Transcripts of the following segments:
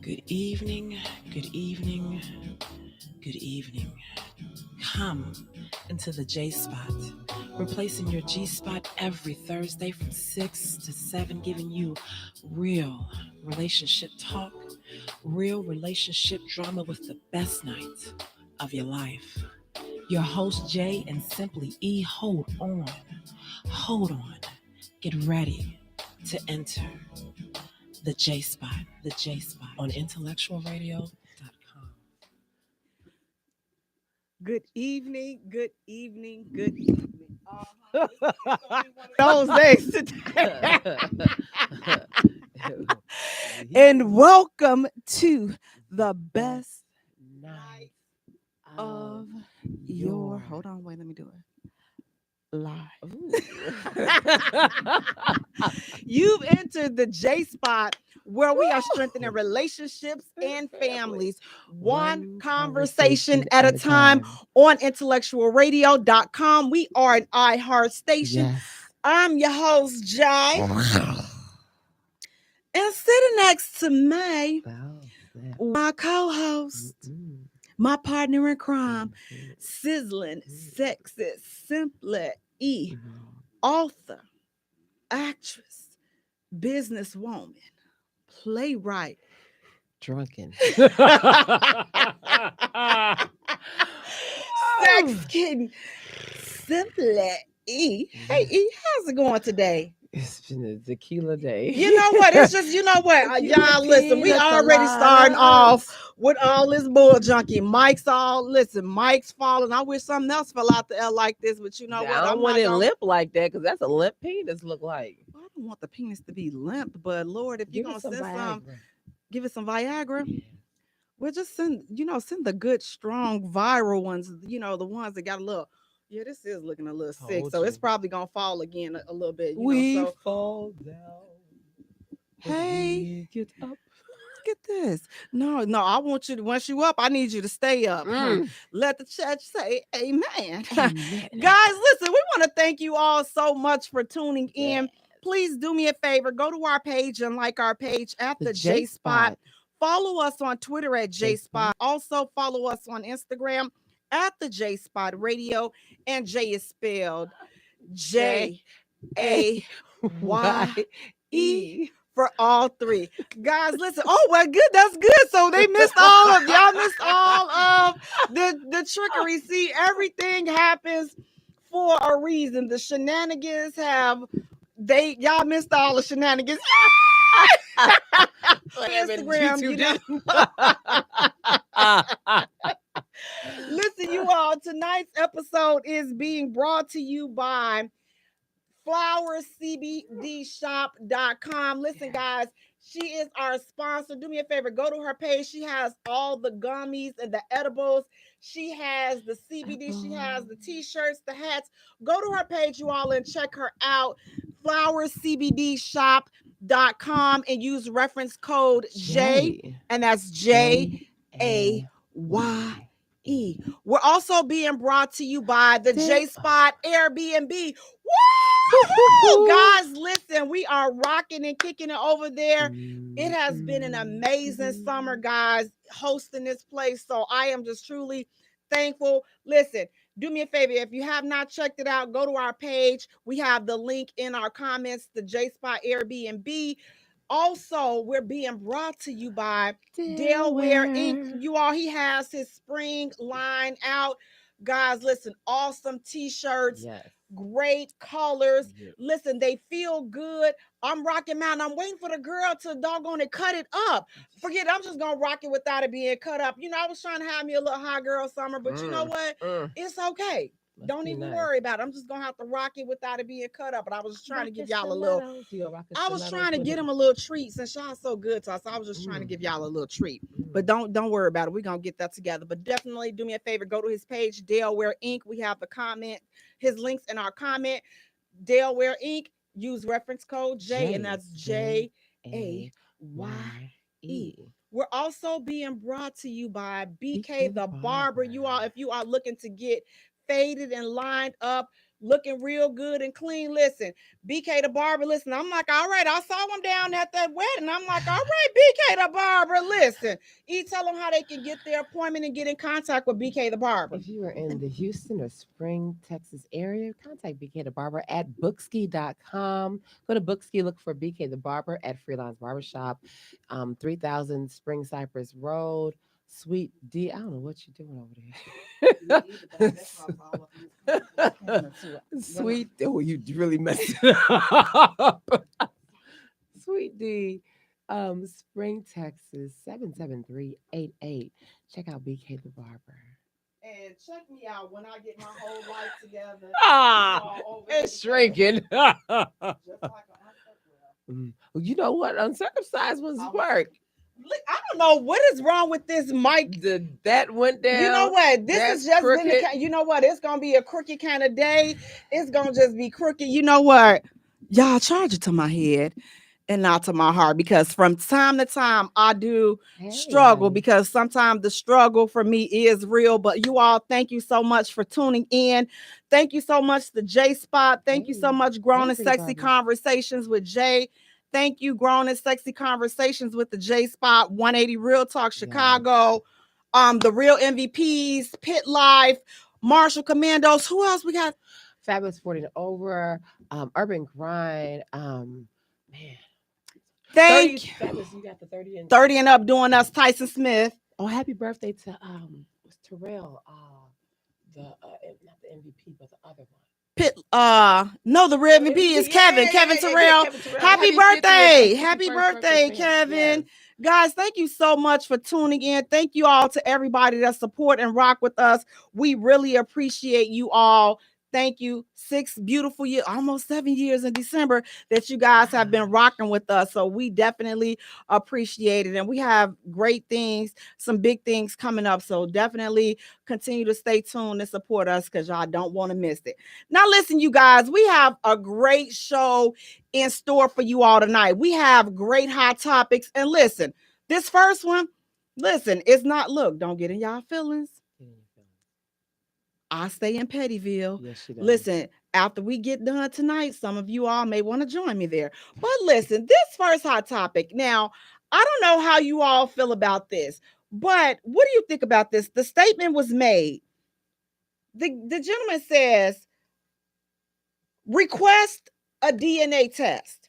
Good evening, good evening, good evening. Come into the J Spot, replacing your G Spot every Thursday from 6 to 7, giving you real relationship talk, real relationship drama with the best night of your life. Your host, Jaye and Simply E, hold on, get ready to enter the J Spot on IntellectualRadio.com. Good evening, good evening, good evening. Those days today. And welcome to the best night of your. Hold on, wait, let me do it. Live. You've entered the J Spot where we are strengthening relationships and families one conversation at a time on IntellectualRadio.com. We are an iHeart station. Yes. I'm your host, Jaye. And sitting next to me, my co-host, my partner in crime, sizzling, sexist, Simply E, author, actress, businesswoman, playwright, Drunken. sex kitten, Simply E. Hey E, how's it going today? It's been a tequila day. You know what? It's just, you know what? Y'all listen, we already starting off with all this bull junkie. Mike's falling. I wish something else fell out the L like this, but you know what? I don't want it limp like that because that's a limp penis look like. I don't want the penis to be limp, but Lord, if you're going to send some, give it some Viagra. Yeah. We'll just send the good, strong, viral ones, the ones that got a little, this is looking a little sick, so it's probably going to fall again a little bit. We fall down. Hey, get up. Look at this. No, I want you to, once you up, I need you to stay up. Let the church say amen. Guys, listen, we want to thank you all so much for tuning in. Please do me a favor. Go to our page and like our page at the J Spot. Follow us on Twitter at J Spot. Also follow us on Instagram at the J Spot Radio. And J is spelled Jaye for all three. Guys, listen. Oh, well, good. That's good. So they missed all of the trickery. See, everything happens for a reason. The shenanigans y'all missed all the shenanigans. Instagram, Listen, you all, tonight's episode is being brought to you by flowerscbdshop.com. Listen, guys, she is our sponsor. Do me a favor, go to her page. She has all the gummies and the edibles. She has the CBD. She has the t-shirts, the hats. Go to her page, you all, and check her out. flowerscbdshop.com and use reference code J, and that's JAYE. We're also being brought to you by the J Spot Airbnb. Woo! Guys, listen, we are rocking and kicking it over there. It has been an amazing summer, guys, hosting this place. So I am just truly thankful. Listen, do me a favor. If you have not checked it out, go to our page. We have the link in our comments, the J Spot Airbnb. Also, we're being brought to you by Delaware Inc. You all, he has his spring line out. Guys, listen, awesome t-shirts, great colors. Listen, they feel good. I'm rocking mine. I'm waiting for the girl to doggone it cut it up. Forget it. I'm just going to rock it without it being cut up. I was trying to have me a little hot girl summer, but you know what? It's okay. Don't even worry about it. I'm just gonna have to rock it without it being cut up. But I was just trying to give y'all a little. I was trying to get him a little treat since y'all so good to us. I was just trying to give y'all a little treat. But don't worry about it. We're gonna get that together. But definitely do me a favor. Go to his page, Delaware Inc. We have the comment, his links in our comment. Delaware Inc. Use reference code J, and that's JAYE. We're also being brought to you by BK the Barber. You all, if you are looking to get faded and lined up, looking real good and clean. Listen, BK the barber, listen, I'm like, all right, I saw him down at that wedding. I'm like, all right, BK the barber, listen. Tell them how they can get their appointment and get in contact with BK the barber. If you are in the Houston or Spring, Texas area, contact BK the Barber at bookski.com. Go to Bookski, look for BK the Barber at Freelance Barbershop, 3000 Spring Cypress Road, Suite D. I don't know what you're doing over there. Sweet. Oh, you really messed it up. Sweet D. Spring, Texas, 77388. Check out BK the Barber. And check me out when I get my whole life together. It's shrinking. Just like an uncircumcised. Well, you know what? Uncircumcised ones work. I don't know what is wrong with this mic. That went down. You know what? This is just been you know what? It's gonna be a crooked kind of day. It's gonna just be crooked. You know what? Y'all charge it to my head and not to my heart, because from time to time I do struggle, because sometimes the struggle for me is real. But you all, thank you so much for tuning in. Thank you so much to J Spot. Thank you so much, Grown and Sexy Conversations with Jay. Thank you, Grown and Sexy Conversations with the J Spot, 180 Real Talk Chicago, the Real MVPs, Pit Life, Marshall Commandos. Who else we got? Fabulous 40 and Over, Urban Grind, man. Thank you. You got the 30 and up doing us, Tyson Smith. Oh, happy birthday to Terrell, not the MVP, but the other one. Pit, no, the real MVP is Kevin. Kevin Terrell. Happy birthday. Happy birthday, Kevin. Guys, thank you so much for tuning in. Thank you all to everybody that support and rock with us. We really appreciate you all. Thank you. 6 beautiful years, almost 7 years in December that you guys have been rocking with us. So we definitely appreciate it. And we have great things, some big things coming up. So definitely continue to stay tuned and support us, because y'all don't want to miss it. Now, listen, you guys, we have a great show in store for you all tonight. We have great hot topics. And listen, this first one, listen, it's not, look, don't get in y'all feelings. I stay in Pettyville. Yes, she does. Listen, after we get done tonight, some of you all may want to join me there. But listen, this first hot topic. Now, I don't know how you all feel about this, but what do you think about this? The statement was made. The gentleman says, request a DNA test.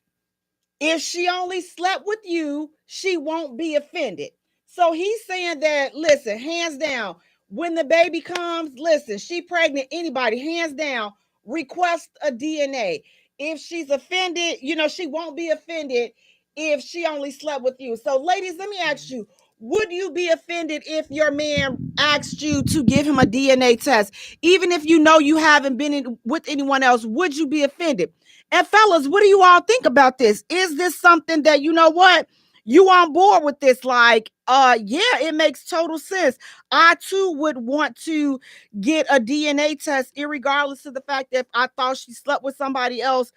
If she only slept with you, she won't be offended. So he's saying that, listen, hands down, when the baby comes, listen, she pregnant, anybody, hands down, request a DNA. If she's offended, she won't be offended if she only slept with you. So, ladies, let me ask you, would you be offended if your man asked you to give him a DNA test? Even if you know you haven't been with anyone else, would you be offended? And fellas, what do you all think about this? Is this something that, you know what, you on board with this? Like, yeah, it makes total sense. I too would want to get a DNA test, irregardless of the fact that if I thought she slept with somebody else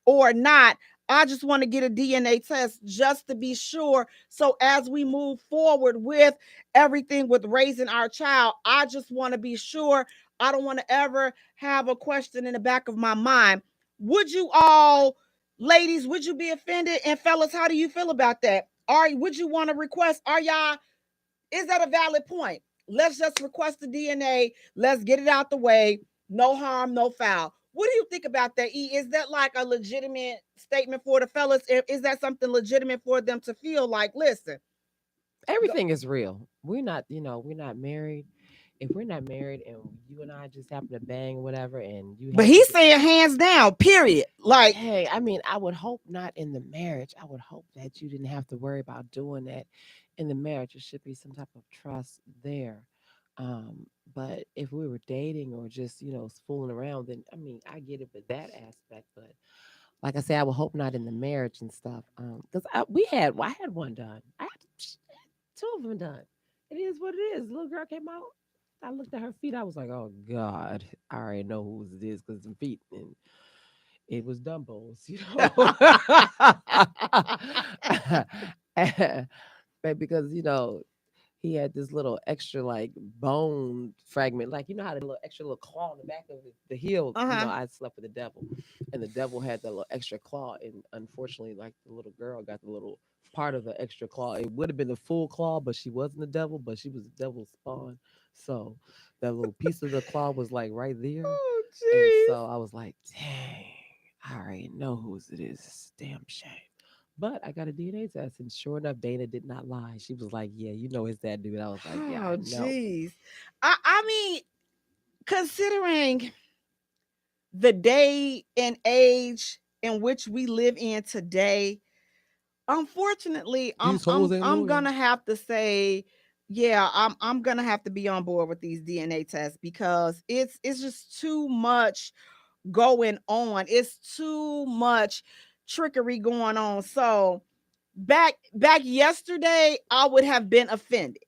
or not. I just want to get a DNA test just to be sure. So as we move forward with everything with raising our child, I just want to be sure. I don't want to ever have a question in the back of my mind. Would you all, ladies, would you be offended? And fellas, how do you feel about that? Would you want to request? Is that a valid point? Let's just request the DNA. Let's get it out the way. No harm, no foul. What do you think about that, E? Is that like a legitimate statement for the fellas? Is that something legitimate for them to feel like, listen? Everything is real. We're not married. If we're not married and you and I just happen to bang or whatever, and you, but he's saying hands down, period. Like, hey, I mean, I would hope not in the marriage. I would hope that you didn't have to worry about doing that in the marriage. There should be some type of trust there. But if we were dating or just fooling around, then I mean, I get it with that aspect. But like I said, I would hope not in the marriage and stuff. Because I had one done. I had 2 of them done. It is what it is. The little girl came out. I looked at her feet. I was like, "Oh God, I already know whose it is because the feet." And it was Dumbo's, but because he had this little extra like bone fragment, like you know how the little extra little claw in the back of the heel. You know, Uh-huh. I slept with the devil, and the devil had that little extra claw, and unfortunately, like the little girl got the little part of the extra claw. It would have been the full claw, but she wasn't the devil, but she was the devil's spawn. So that little piece of the claw was like right there, Oh, and jeez. so I was like, dang, I already know whose it is. It's a damn shame. But I got a DNA test, and sure enough, Dana did not lie. She was like, "Yeah, you know it's that dude." I was like, "Yeah, I Oh, know." jeez. I mean, considering the day and age in which we live in today, unfortunately, I'm These I'm hoes ain't I'm loyal. gonna have to say, yeah, I'm gonna have to be on board with these DNA tests because it's just too much going on. It's too much trickery going on. So back yesterday, I would have been offended.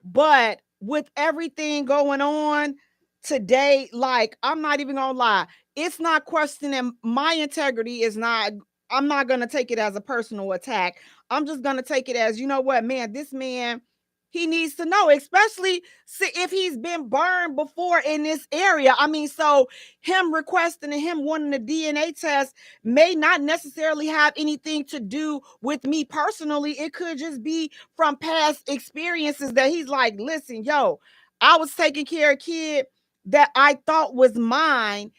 But with everything going on today, like I'm not even gonna lie, it's not questioning my integrity. Is not. I'm not gonna take it as a personal attack. I'm just gonna take it as, you know what, man, this man, he needs to know, especially if he's been burned before in this area. I mean, so him requesting and him wanting the DNA test may not necessarily have anything to do with me personally. It could just be from past experiences that he's like, listen, yo, I was taking care of a kid that I thought was mine.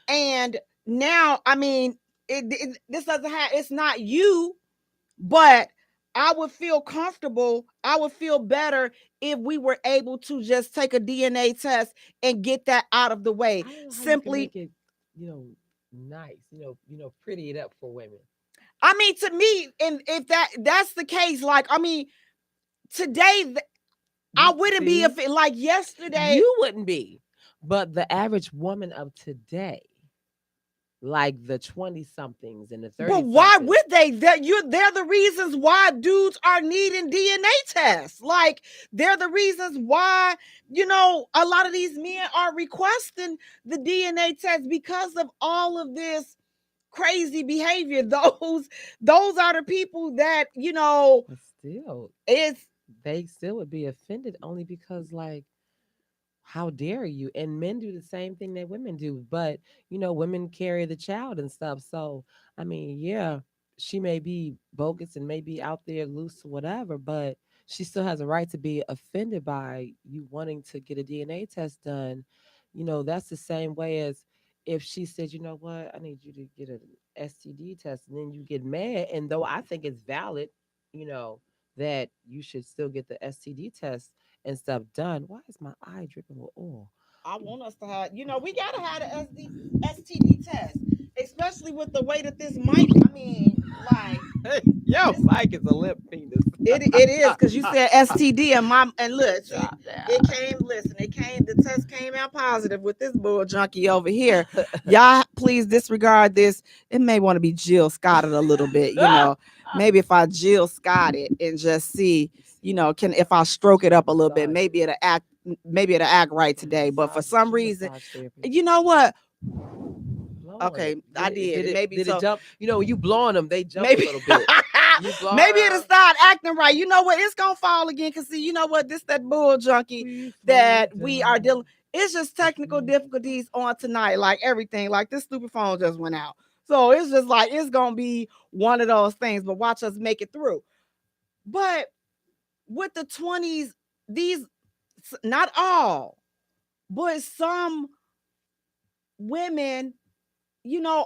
And now, I mean, this doesn't have, it's not you, but I would feel comfortable. I would feel better if we were able to just take a DNA test and get that out of the way. I don't know how you can Simply, make it, nice, pretty it up for women. I mean, to me, and if that's the case, like, I mean, today I You wouldn't be see, like yesterday. you wouldn't be, but the average woman of today, like the 20 somethings and the 30 But why somethings, would they? They're the reasons why dudes are needing DNA tests. Like, they're the reasons why, a lot of these men are requesting the DNA test because of all of this crazy behavior. Those are the people that, but still, it's they still would be offended only because, like, how dare you? And men do the same thing that women do, but women carry the child and stuff. So, I mean, yeah, she may be bogus and may be out there loose or whatever, but she still has a right to be offended by you wanting to get a DNA test done. That's the same way as if she said, you know what, I need you to get an STD test, and then you get mad. And though I think it's valid, you know, that you should still get the STD test and stuff done. Why is my eye dripping with oil? I want us to have, we gotta have the STD test, especially with the way that this mic. I mean, like, Yo, this, Mike is a limp penis. it is, because you said STD, and look, see, Stop it now. came. Listen, the test came out positive with this bull junkie over here. Y'all, please disregard this. It may want to be Jill Scotted a little bit. Maybe if I Jill Scott it and just see, can if I stroke it up a little bit, maybe it'll act right today. But for some reason, Massage therapy. you know what? Blow on Okay, it. I did. Maybe Did it so. jump? You blowing them, they jump a Maybe little bit. You blowing maybe it'll them. start acting right. You know what? It's gonna fall again. Cause see, you know what? This that bull junkie We float that we are down dealing. It's just the technical street. difficulties on tonight. Like everything. Like this stupid phone just went out. So it's just like it's gonna be one of those things. But watch us make it through. But with the 20s, these, not all, but some women,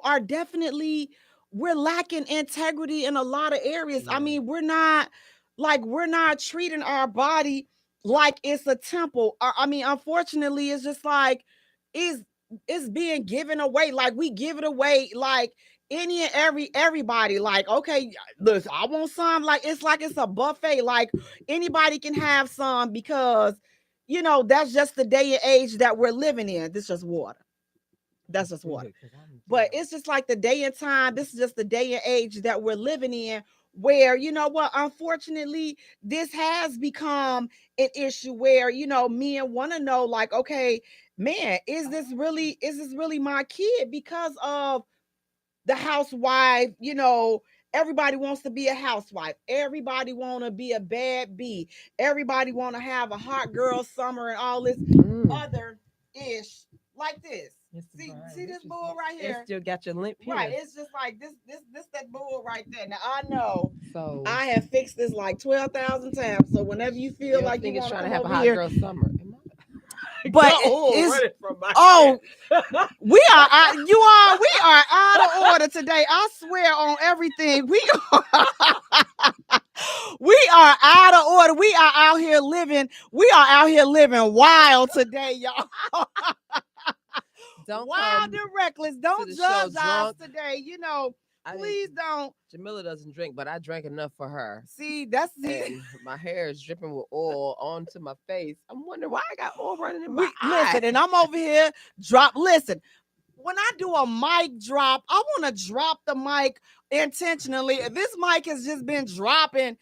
are definitely, we're lacking integrity in a lot of areas. I Yeah. mean, we're not treating our body like it's a temple. I mean, unfortunately, it's just like is it's being given away. Like we give it away like any and everybody. Like, okay, listen, I want some. Like it's a buffet. Like anybody can have some because that's just the day and age that we're living in. This is just water. That's That's just water. good because I'm, But it's just like the day and time. This is just the day and age that we're living in, where, you know what, unfortunately, this has become an issue where, men want to know, like, okay, man, is this really my kid because of the housewife, Everybody wants to be a housewife. Everybody want to be a bad bee. Everybody want to have a hot girl summer and all this other ish like this. See this bull right It here? still got your limp penis. Right. It's just like this that bull right there. Now I know So I have fixed this like 12,000 times. So whenever you feel like you want to trying to come have a over hot here, girl summer. but we are out of order today. I swear on everything. We are out of order. We are out here living. We are out here living wild today, y'all. Wild and reckless. Don't judge us today. Please don't. Jamila doesn't drink, but I drank enough for her. See, that's and my hair is dripping with oil onto my face. I'm wondering why I got oil running in my eye. Listen, and I'm over here listen. When I do a mic drop, I want to drop the mic intentionally. This mic has just been dropping.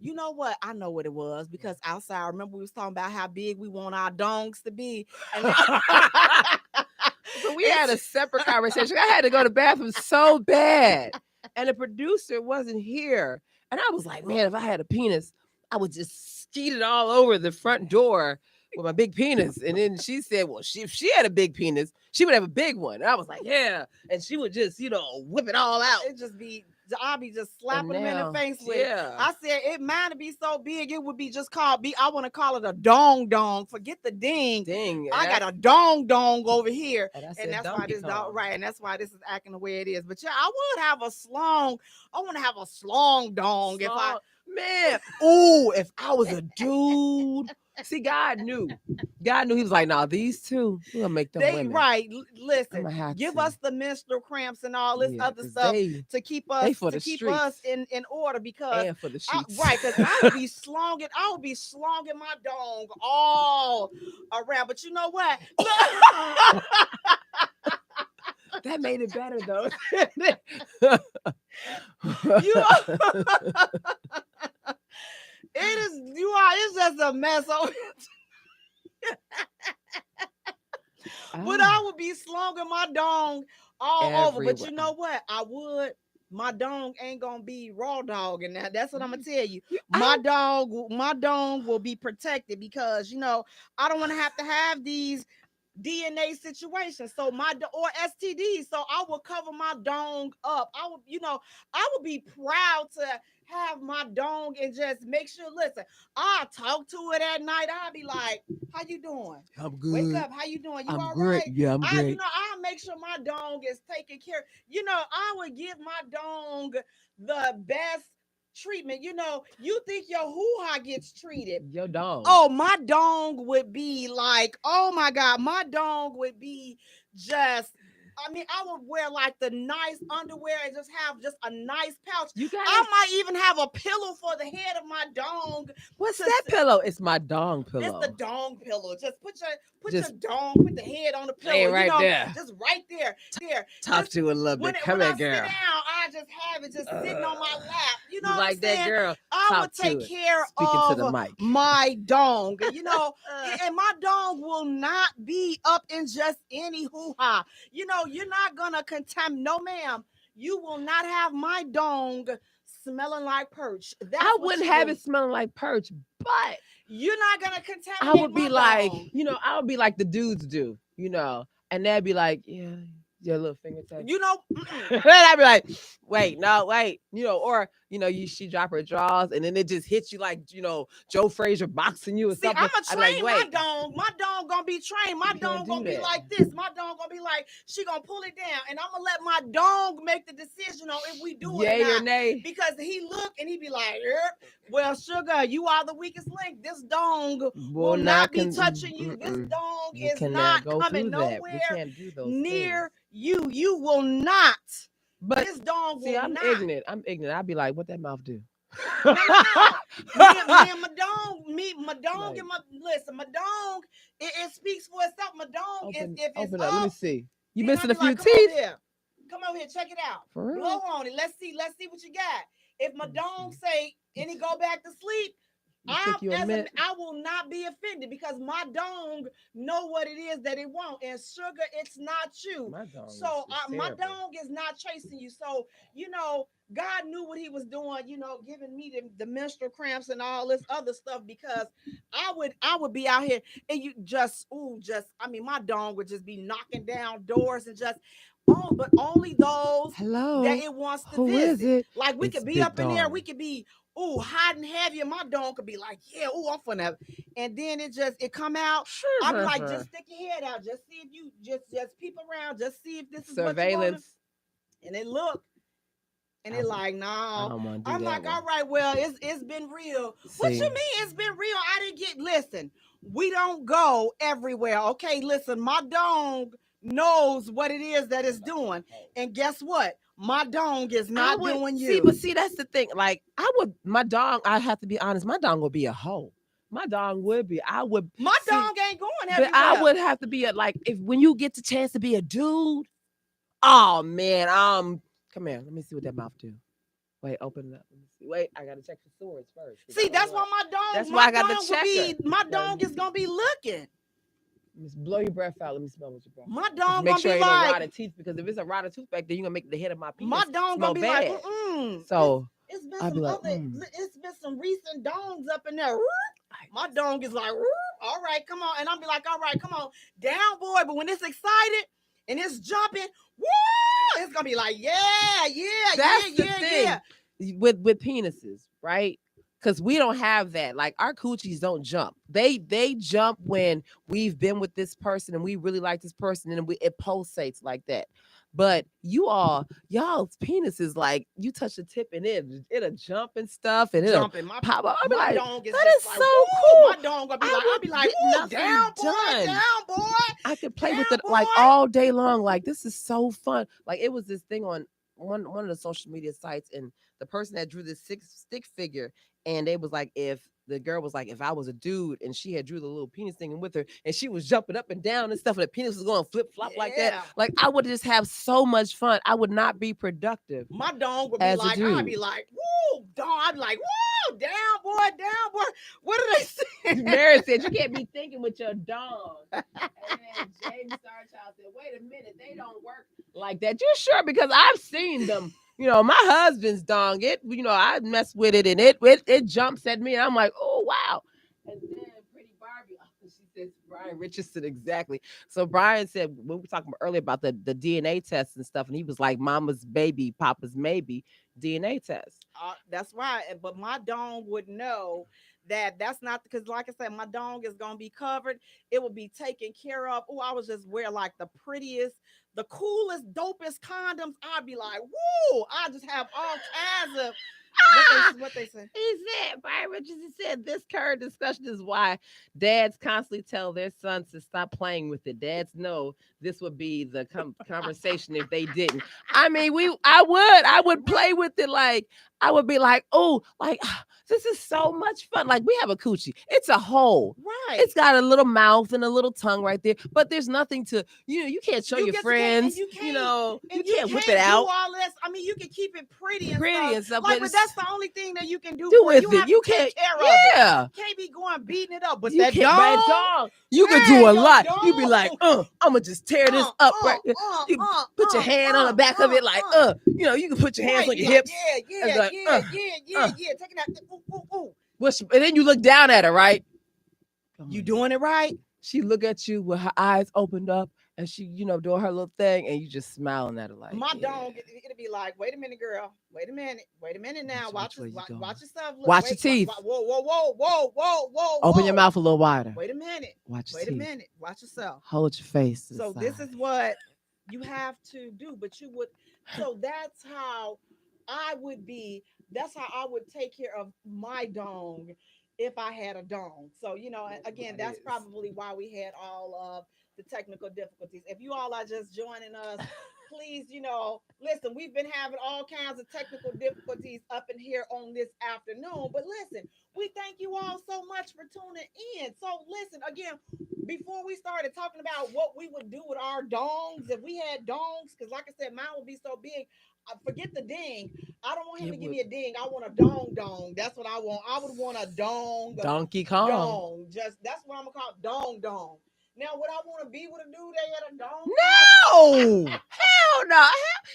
You know what? I know what it was because outside, remember we was talking about how big we want our dongs to be. And so we had a separate conversation. I had to go to the bathroom so bad. And the producer wasn't here. And I was like, man, if I had a penis, I would just skeet it all over the front door with my big penis. And then she said, well, if she had a big penis, she would have a big one. And I was like, yeah. And she would just, whip it all out. It'd just be, I'll be just slapping them in the face with it. I said, it might be so big, it would be just called, I want to call it a dong dong. Forget the ding. I got a dong dong over here. And that's why this dog, right. And that's why this is acting the way it is. But yeah, I want to have a slong dong. Man, if I was a dude. See, God knew. He was like, nah, these two, we're going to make them women. Right. Listen, give us the menstrual cramps and all this other stuff to keep us in order because and for the sheets. Because I would be slonging my dong all around. But you know what? That made it better though. It's just a mess over But I would be slonging my dong all over. But you know what? My dong ain't gonna be raw dog, and that's what I'm gonna tell you. My dong will be protected because I don't want to have these DNA situations, or STDs. So I will cover my dong up. I would be proud to have my dong and just make sure. Listen, I'll talk to it at night. I'll be like, "How you doing? I'm good. Wake up. How you doing? You I'm all great. right? Yeah, I'm great. I'll make sure my dong is taken care. I would give my dong the best treatment. You think your hoo-ha gets treated. Your dong. Oh, my dong would be like, oh my God, my dong would be just, I would wear like the nice underwear and just have just a nice pouch. I might even have a pillow for the head of my dong. What's that pillow? It's my dong pillow. It's the dong pillow. Just put your dong, put the head on the pillow. There. Just right there. Talk to it a little bit. Come here, girl. Sit down, I just have it just sitting on my lap. You know like what I'm that, girl. I would take care of my dong. And my dong will not be up in just any hoo-ha. You're not gonna contaminate. No, ma'am. You will not have my dong smelling like perch. I wouldn't have it smelling like perch, but you're not gonna contaminate. I would be like, I would be like the dudes do, and they'd be like, yeah, your little fingertip. And I'd be like, wait, or she drop her drawers and then it just hits you like, Joe Frazier boxing you or something. I'm gonna train my dong. My dong gonna be trained. My dong gonna be like this. My dong gonna be like, she gonna pull it down, and I'm gonna let my dong make the decision on if we do it or not. Nay. Because he look and he be like, well, sugar, you are the weakest link. This dong will not be touching you. This dong is not coming nowhere near you. You will not. But this dog will I'm not. ignorant. I'd be like, what that mouth do? No. My dong, listen, my dong, it speaks for itself. My dong open up. Let me see. You missing a few teeth? Come over here, check it out. For real? Blow on it. Let's see what you got. If my dong say any go back to sleep, I will not be offended because my dong know what it is that it wants. And sugar, it's not you. My dong my dong is not chasing you. So, God knew what he was doing, giving me the menstrual cramps and all this other stuff because I would be out here and you just I mean my dong would just be knocking down doors and just but only those that Hello, it wants to who is visit. it? Like we It's could be Big up in there, we Dong. could be hot and heavy, and my dong could be like, yeah, I'm finna, and then it come out. I'll be like, just stick your head out, just see if you just peep around, just see if this is what you want to, Surveillance. and they look. And I, it like, I no. don't want to do I'm that like, one. all right, well, it's been real. What you See, mean it's been real? I didn't listen, we don't go everywhere. Okay, listen, my dong knows what it is that it's doing. And guess what? My dong is I not would doing see, you. but see, that's the thing. Like, my dog. I have to be honest. My dog would be a hoe. My dog would be. I would My see, dong ain't going but I everywhere. would have to be a like if when you get the chance to be a dude. Oh man, come here. Let me see what that mouth do. Wait, open it up. Let me see. Wait, I gotta check the swords first. See, that's why That's why I got the my checker. dong is gonna be looking. Just blow your breath out. Let me smell what your breath. My Just dong make gonna sure be ain't no like, rotted teeth because if it's a rotted tooth back there, you're gonna make the head of my penis my dong smell gonna be bad. like, So it's been I'd be some like, other, it's been some recent dongs up in there. My dong is like, all right, come on. And I'll be like, all right, come on, down, boy. But when it's excited and it's jumping, woo, it's gonna be like, yeah, that's the yeah, thing with penises, right? Because we don't have that. Like our coochies don't jump. They jump when we've been with this person and we really like this person and it pulsates like that. But y'all's penis is like you touch the tip and it'll jump and stuff and it'll jumping. My pop up. I'll be my like, dong is that just is like, so woo. cool. My dong gonna be I like, I'll would be like, get woo, nothing down, boy, done. down, boy, I could play with down, it like boy. all day long. Like this is so fun. Like it was this thing on one of the social media sites, and the person that drew this stick figure, and they was like, if the girl was like, if I was a dude, and she had drew the little penis thing with her, and she was jumping up and down and stuff, and the penis was going flip flop like that. Yeah. Like I would just have so much fun. I would not be productive My dong would be as a like, I'd be dude. like, woo, dong. I'd be like, woo, down, boy. What do they say? Mary said you can't be thinking with your dong. And then James Starchild said, wait a minute, they don't work like that. You sure? Because I've seen them. My husband's dong, I mess with it and it jumps at me and I'm like, oh wow. And then Pretty Barbie, she says Brian Richardson, exactly. So Brian said when we were talking earlier about the DNA tests and stuff, and he was like, mama's baby, papa's maybe DNA test. That's right. But my dong would know that that's not because, like I said, my dong is gonna be covered. It will be taken care of. Oh, I was just wear like the prettiest, the coolest, dopest condoms. I'd be like, woo! I just have all kinds of what they say. He said, Brian Richardson said, this current discussion is why dads constantly tell their sons to stop playing with it. Dads know this would be the conversation if they didn't. I mean, I would play with it like, I would be like, oh, like, this is so much fun. Like, we have a coochie. It's a hole. Right. It's got a little mouth and a little tongue right there, but there's nothing to, you can't show your friends, you can't whip it out. Do all this. I mean, you can keep it pretty and stuff. Like, but that's the only thing that you can do with you it. have You to take can't care of it. Yeah. Can't be going beating it up. But you that can't, dog, you can do a lot. dog. You be like, I'm gonna just tear this up right here. You put your hand on the back of it, like, you can put your hands on your hips. Yeah. Taking that. Ooh. And then you look down at her, right? You doing it right? She look at you with her eyes opened up, and she, doing her little thing, and you just smiling at her like. My dog, it'll be like, wait a minute, girl. Wait a minute now. Watch yourself. Watch your teeth. Whoa. Open your mouth a little wider. Wait a minute. Wait a minute. Watch yourself. Hold your face. So this is what you have to do. But you would. So that's how I would be. That's how I would take care of my dong if I had a dong. So, again, that's probably why we had all of the technical difficulties. If you all are just joining us, please, listen, we've been having all kinds of technical difficulties up in here on this afternoon. But listen, we thank you all so much for tuning in. So listen, again, before we started talking about what we would do with our dongs, if we had dongs, because like I said, mine would be so big. Forget the ding. I don't want him to give me a ding. I want a dong. That's what I want. I would want a dong. Donkey Kong. Dong. Just that's what I'm gonna call it. Dong. Now, would I want to be with a dude that had a dong? No, hell no.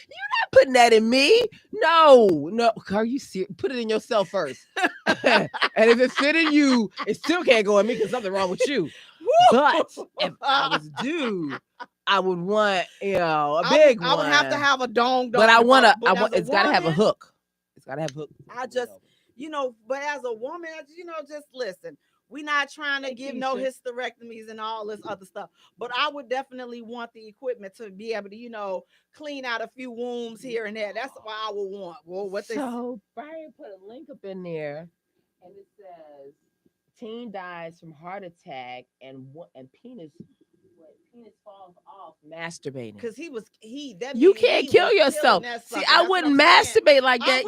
You're not putting that in me. No. Are you serious? Put it in yourself first. And if it fit in you, it still can't go in me because something wrong with you. But if I was dude, I would want, a big one. I would have to have a dong. But I want it's got to have a hook. It's got to have a hook. I just, but as a woman, just listen. We're not trying to give no hysterectomies and all this other stuff, but I would definitely want the equipment to be able to, clean out a few wounds here and there. That's what I would want. Well, So Brian put a link up in there, and it says, teen dies from heart attack and penis falls off masturbating. Because you can't kill yourself. See, I wouldn't masturbate like that.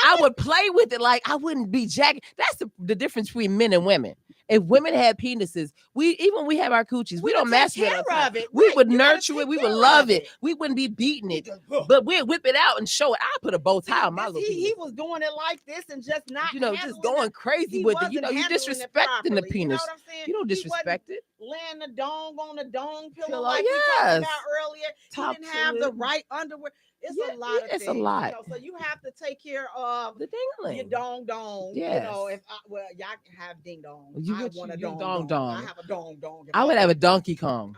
I would play with it like I wouldn't be jacking. That's the difference between men and women. If women had penises, we have our coochies. We don't masturbate. We would nurture it. We would love it. We wouldn't be beating it, but we'd whip it out and show it. I put a bow tie on my little penis. He was doing it like this and just not, just going crazy with it. You disrespecting the penis. You don't disrespect it. Laying the dong on the dong pillow like we talked about earlier. He didn't have the right underwear. It's a lot of things. It's a lot. So you have to take care of the dingling. Your dong. Yes. Y'all can have ding dong. I want a dong. I have a dong. I would have a Donkey Kong.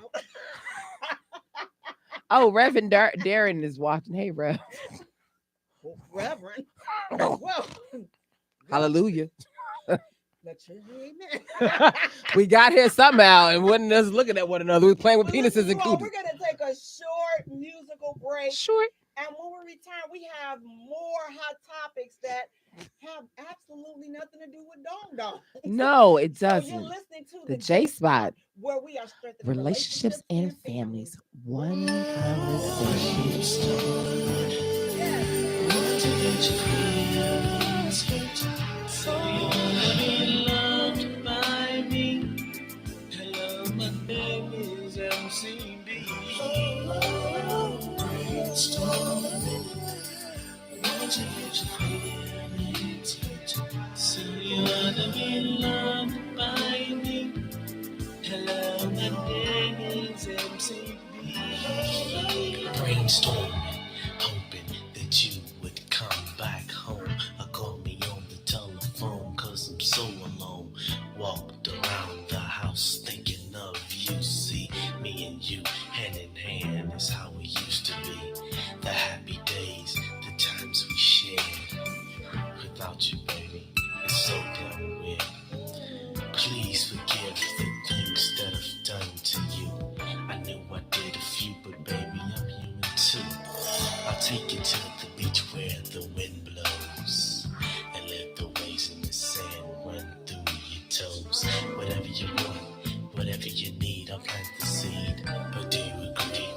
Oh, Reverend Darren is watching. Hey, Rev. Reverend. Well, hallelujah. Amen. We got here somehow and wasn't us looking at one another. We were playing with penises and cooties. We're going to take a short musical break. Short. And when we return, we have more hot topics that have absolutely nothing to do with dong. No, it doesn't. So you're listening to the Jaye Spot, where we are strengthening relationships and families. One conversation. So you wanna be loved by me? Hello, my name is MCB. Brainstorming, hoping that you would come back home. Or call me on the telephone, cause I'm so alone. Walked around the house thinking of you. See, me and you, hand in hand, is how we used to be. The happy days, the times we shared. Without you, baby, it's so damn weird. Please forgive the things that I've done to you. I knew I did a few, but baby, I'm human too. I'll take you to the beach where the wind blows, and let the waves in the sand run through your toes. Whatever you want, whatever you need, I'll plant the seed. But do you agree?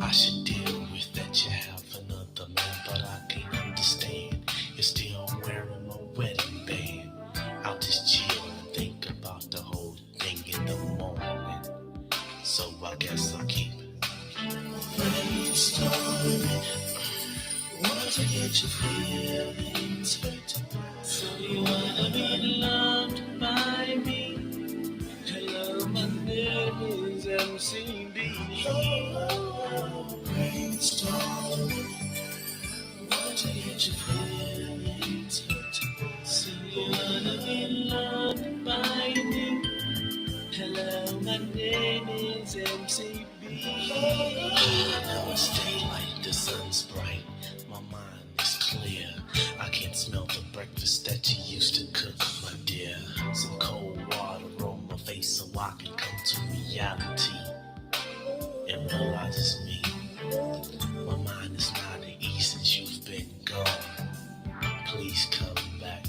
I should deal with that you have another man, but I can't understand. You're still wearing my wedding band. I'll just chill and think about the whole thing in the morning. So I guess I'll keep it. Brainstorming, want to get your feelings hurt. So you wanna be loved by me? Hello, my name is MCB. Brainstorming, want to get your feelings hurt. So you wanna be loved by me? Hello, my name is MCB. Now it's daylight, the sun's bright, my mind is clear. I can smell the breakfast that you used to cook, my dear. Some cold water on my face so I can come to reality and realize it's me. My mind is not at ease since you've been gone. Please come back,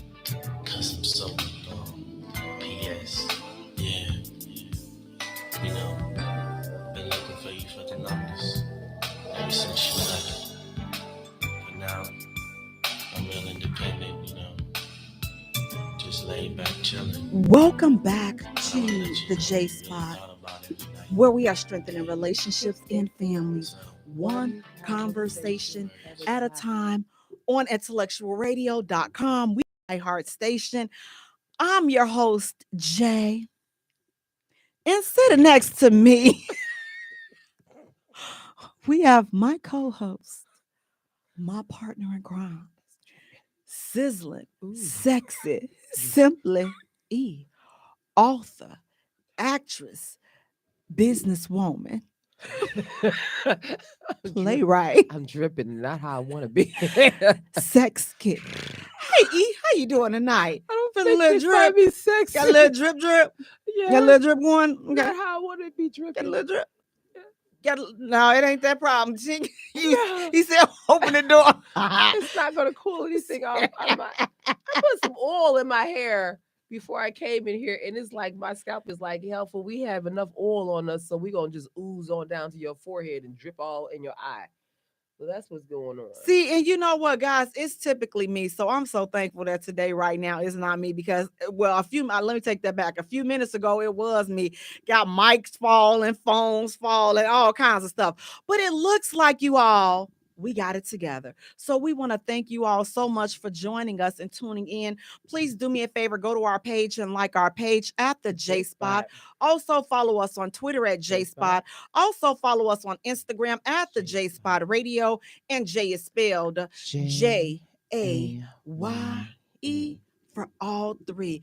cause I'm so alone. P.S. Yeah. Been looking for you for the longest. Ever since you left. But now, I'm real independent, just laid back chilling. Welcome back to the Jaye Spot, where we are strengthening relationships and families, one conversation at a time, on IntellectualRadio.com. We are my heart station. I'm your host, Jaye. And sitting next to me, we have my co-host, my partner in crime, sizzling, Ooh. sexy, simply E, author, actress, businesswoman, I'm dripping. playwright, I'm dripping, not how I want to be. sex kit. Hey E, how you doing tonight? I don't Feeling a think little you find drip? me Got a little sexy. drip drip? Got a Yeah, little drip going? Okay. not how I want to be Got a dripping. little drip? Yeah. No, it ain't that problem. No, He said, open the door. it's not gonna cool anything off out of my. I put some oil in my hair before I came in here, and it's like my scalp is like helpful. We have enough oil on us, so we gonna just ooze on down to your forehead and drip all in your eye. So that's what's going on. See, and you know what, guys? It's typically me. So I'm so thankful that today, right now, is not me because, well, let me take that back. A few minutes ago, it was me. Got mics falling, phones falling, all kinds of stuff. But it looks like you all, we got it together. So we want to thank you all so much for joining us and tuning in. Please do me a favor, go to our page and like our page at the J Spot. Also follow us on Twitter at J Spot. Also follow us on Instagram at the J Spot Radio. And Jay is spelled Jaye for all three.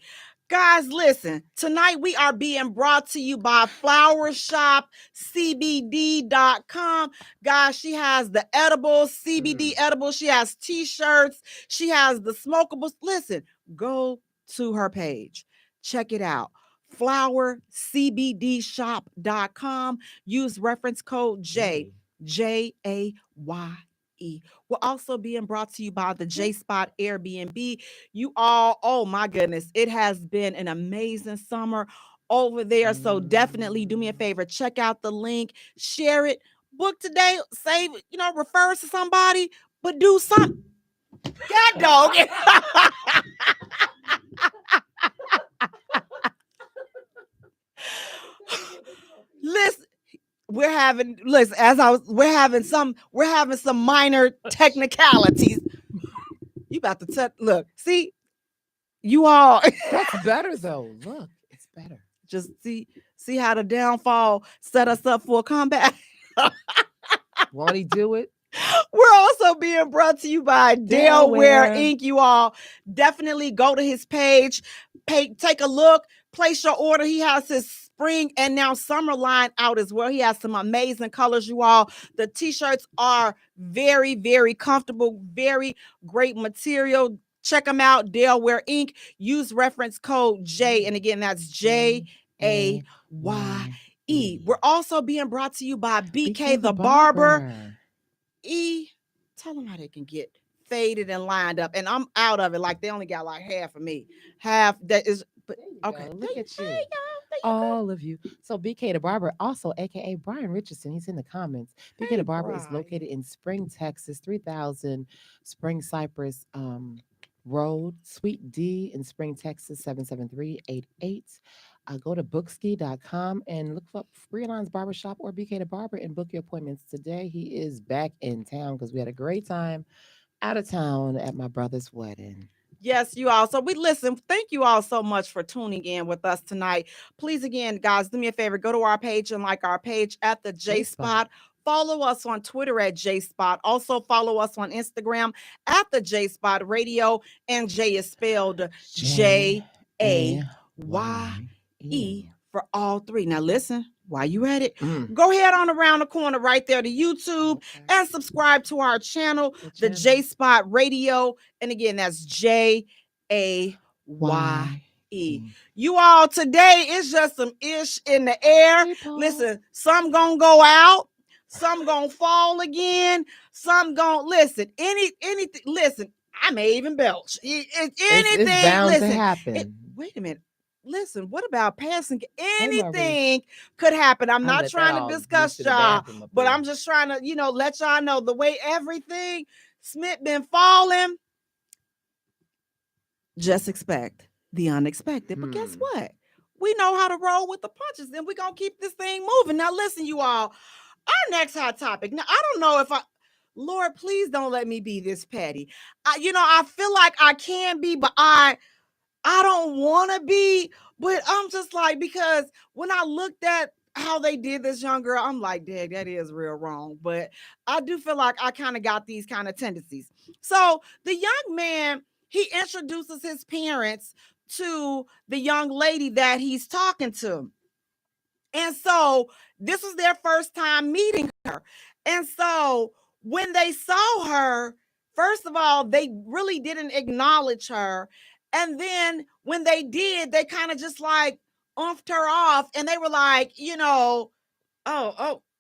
Guys, listen, tonight we are being brought to you by flowershopcbd.com. Guys, she has the edibles, CBD edibles. She has t-shirts. She has the smokables. Listen, go to her page. Check it out. flowercbdshop.com. Use reference code J. Jaye. We're also being brought to you by the J Spot Airbnb. You all, oh my goodness, it has been an amazing summer over there. So definitely do me a favor, check out the link, share it, book today, save, refer us to somebody, but do something. God dog. Listen, we're having some minor technicalities. You about to look, see, you all That's better though. Look, it's better. just see how the downfall set us up for a comeback. Won't he do it? We're also being brought to you by Delaware Delaware. Inc. You all definitely go to his page, take a look, place your order. He has his spring and now summer line out as well. He has some amazing colors, you all. The t-shirts are very, very comfortable, very great material. Check them out, Delaware Inc. Use reference code J, and again, that's Jaye. We're also being brought to you by BK the Barber. Tell them how they can get faded and lined up. And I'm out of it. Like they only got like half of me. Half that is, but okay. Look at you. All of you. So BK the Barber, also aka Brian Richardson, he's in the comments. BK the Barber is located in Spring, Texas, 3000 Spring Cypress Road, Suite D in Spring, Texas, 77388. Go to bookski.com and look up Freelance Barbershop or BK the Barber and book your appointments today. He is back in town because we had a great time out of town at my brother's wedding. Yes, you all. So we listen. Thank you all so much for tuning in with us tonight. Please, again, guys, do me a favor. Go to our page and like our page at the J Spot. Follow us on Twitter at J Spot. Also follow us on Instagram at the J Spot Radio. And Jay is spelled Jaye for all three. Now listen, while you at it, go ahead on around the corner right there to YouTube and subscribe to our channel, the J Spot Radio. And again, that's Jaye. You all, today is just some ish in the air. Listen, some gonna go out, some gonna fall again, some gonna anything. Listen, I may even belch. Anything, it's bound to happen. Wait a minute. Listen, what about passing? Anything could happen. I'm not trying to discuss y'all, but I'm just trying to, let y'all know the way everything Smith been falling. Just expect the unexpected. But guess what? We know how to roll with the punches, and we're going to keep this thing moving. Now, listen, you all, our next hot topic. Now, I don't know if Lord, please don't let me be this petty. I feel like I can be, but I I don't want to be, but I'm just like, because when I looked at how they did this young girl, I'm like, dang, that is real wrong. But I do feel like I kind of got these kind of tendencies. So the young man, he introduces his parents to the young lady that he's talking to. And so this was their first time meeting her. And so when they saw her, first of all, they really didn't acknowledge her. And then when they did, they kind of just like umphed her off, and they were like, oh,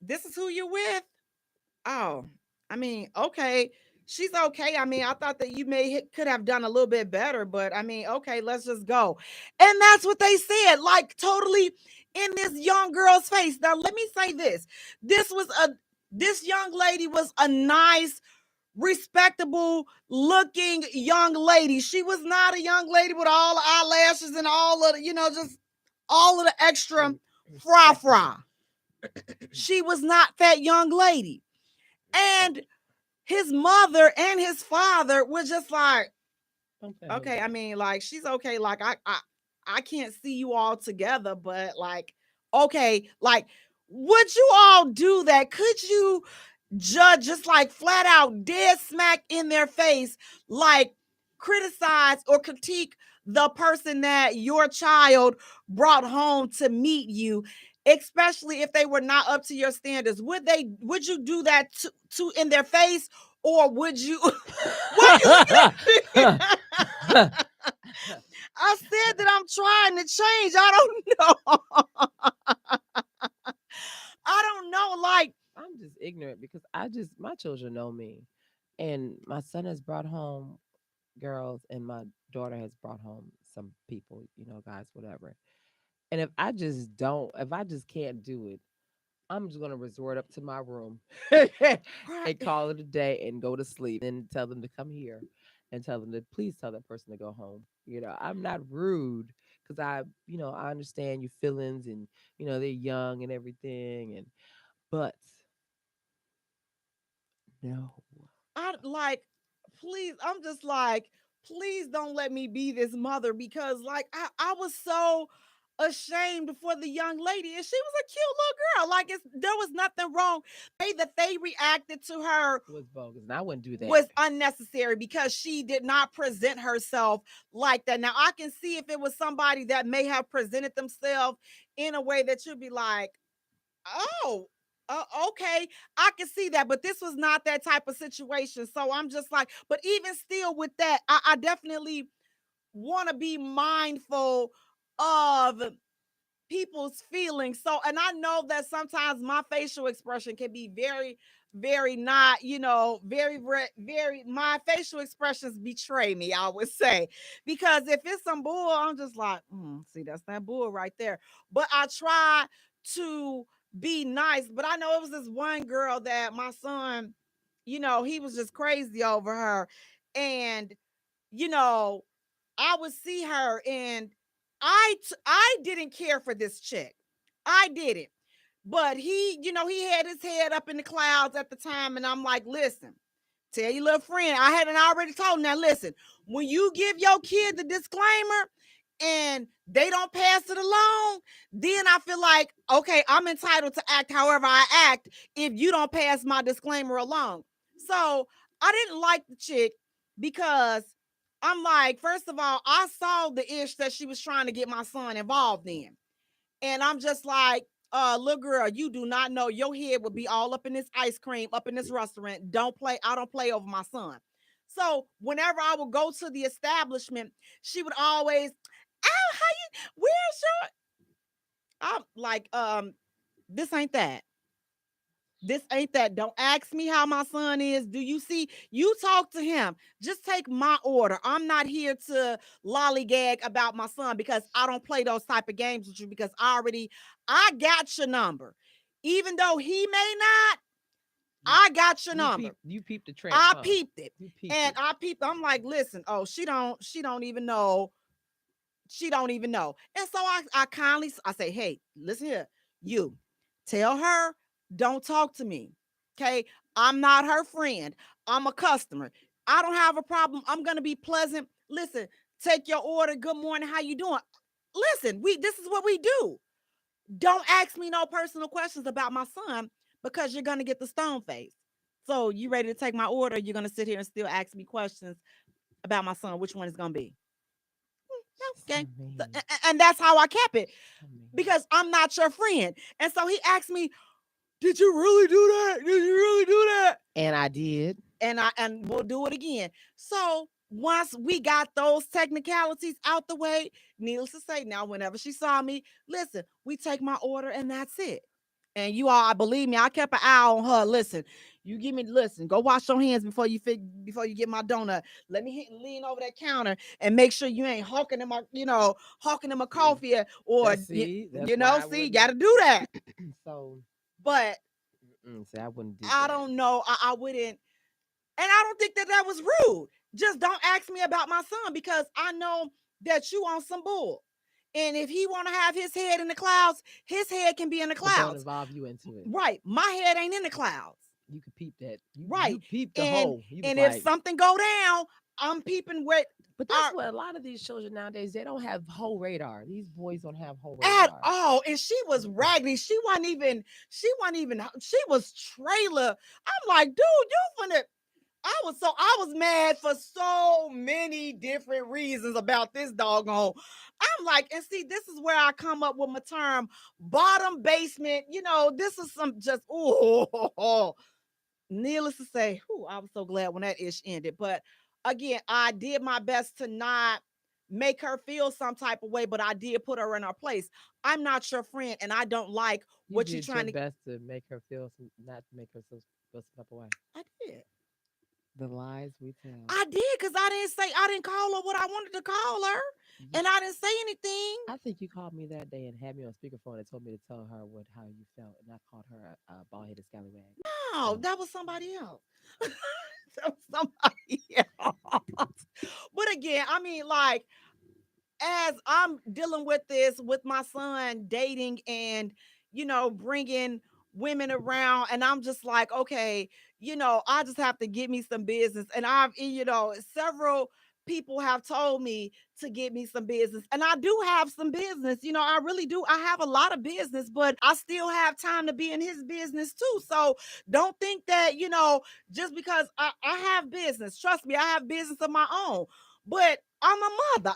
this is who you're with? Oh, I mean, okay. She's okay. I mean, I thought that you could have done a little bit better, but I mean, okay, let's just go. And that's what they said, like totally in this young girl's face. Now, let me say this. This was a this young lady was a nice, respectable looking young lady. She was not a young lady with all the eyelashes and all of the, just all of the extra fra Respectable. fra. She was not that young lady. And his mother and his father were just like, okay, I mean, like, she's okay. Like, I can't see you all together, but like, okay, like, would you all do that? Could you judge just like flat out dead smack in their face, like criticize or critique the person that your child brought home to meet you, especially if they were not up to your standards? Would you do that to in their face, or would you I said that I'm trying to change. I don't know. I don't know. Like, I'm just ignorant because my children know me. And my son has brought home girls and my daughter has brought home some people, guys, whatever. And if I just can't do it, I'm just gonna resort up to my room and right. call it a day and go to sleep and tell them to come here and tell them to please tell that person to go home. I'm not rude because I understand your feelings and they're young and everything but no. I like, please, I'm just like, please don't let me be this mother, because like I was so ashamed for the young lady, and she was a cute little girl. Like, there was nothing wrong. The way that they reacted to her It was bogus and I wouldn't do that. was unnecessary, because she did not present herself like that. Now I can see if it was somebody that may have presented themselves in a way that you'd be like, oh, okay, I can see that, but this was not that type of situation. So I'm just like, but even still with that, I definitely want to be mindful of people's feelings. So, and I know that sometimes my facial expression can be very, very not, very, very, my facial expressions betray me, I would say. Because if it's some bull, I'm just like, see, that's that bull right there. But I try to be nice. But I know it was this one girl that my son, he was just crazy over her. And, you know, I would see her, and I didn't care for this chick. I didn't. But he had his head up in the clouds at the time, and I'm like, listen, tell your little friend. I hadn't already told him. Now listen, when you give your kid the disclaimer and they don't pass it along, then I feel like, okay, I'm entitled to act however I act if you don't pass my disclaimer along. So I didn't like the chick, because I'm like, first of all, I saw the ish that she was trying to get my son involved in. And I'm just like, little girl, you do not know your head would be all up in this ice cream, up in this restaurant. Don't play. I don't play over my son. So whenever I would go to the establishment, she would always, oh, how you, where's your, I'm like, this ain't that. This ain't that. Don't ask me how my son is. Do you see? You talk to him. Just take my order. I'm not here to lollygag about my son, because I don't play those type of games with you, because I got your number. Even though he may not, I got your number. You peeped the tramp, I huh? peeped it. You peeped And it. I peeped. I'm like, listen, oh, she don't even know. She don't even know. And so I kindly, I say, hey, listen here, you tell her, don't talk to me. Okay. I'm not her friend. I'm a customer. I don't have a problem. I'm going to be pleasant. Listen, take your order. Good morning. How you doing? Listen, this is what we do. Don't ask me no personal questions about my son because you're gonna get the stone face. So you ready to take my order? You're gonna sit here and still ask me questions about my son. Which one is gonna be? She's so Okay. So, mean. and that's how I kept it She's so mean. because I'm not your friend. And so he asked me, "Did you really do that? Did you really do that?" And I did. And we'll do it again. So once we got those technicalities out the way, needless to say, now whenever she saw me, listen, we take my order and that's it. And you all, I believe me, I kept an eye on her. Listen, you give me, listen, go wash your hands before you get my donut. Let me lean over that counter and make sure you ain't hawking in my, hawking in my See, coffee or that's why I see, you wouldn't. got to do that. So, But see, I wouldn't do I that. don't know. I wouldn't. And I don't think that was rude. Just don't ask me about my son because I know that you on some bull. And if he want to have his head in the clouds, his head can be in the But don't clouds. involve you into it. Right. My head ain't in the clouds. You could peep that. You Right. peeped the And hole. You was and if like, something go down, I'm peeping with but that's our what a lot of these children nowadays, they don't have whole radar. These boys don't have whole at radar. all. And she was raggedy. She was trailer. I'm like, dude, you finna I was mad for so many different reasons about this doggone. I'm like, and see, this is where I come up with my term bottom basement. This is some just needless to say, I was so glad when that ish ended. But again, I did my best to not make her feel some type of way, but I did put her in her place. I'm not your friend, and I don't like You what you're did your trying to. best to make her feel not to make her feel some type of way. I did. The lies we tell. I did because I didn't call her what I wanted to call her, You, and I didn't say anything. I think you called me that day and had me on speakerphone and told me to tell her how you felt, and I called her a bald headed scallywag. No, So that was somebody else. That was somebody else. But again, I mean, like, as I'm dealing with this with my son dating and bringing women around, and I'm just like, okay, I just have to get me some business. And several people have told me to get me some business, and I do have some business. I really do. I have a lot of business, but I still have time to be in his business too. So don't think that just because I have business, trust me, I have business of my own. But I'm a mother.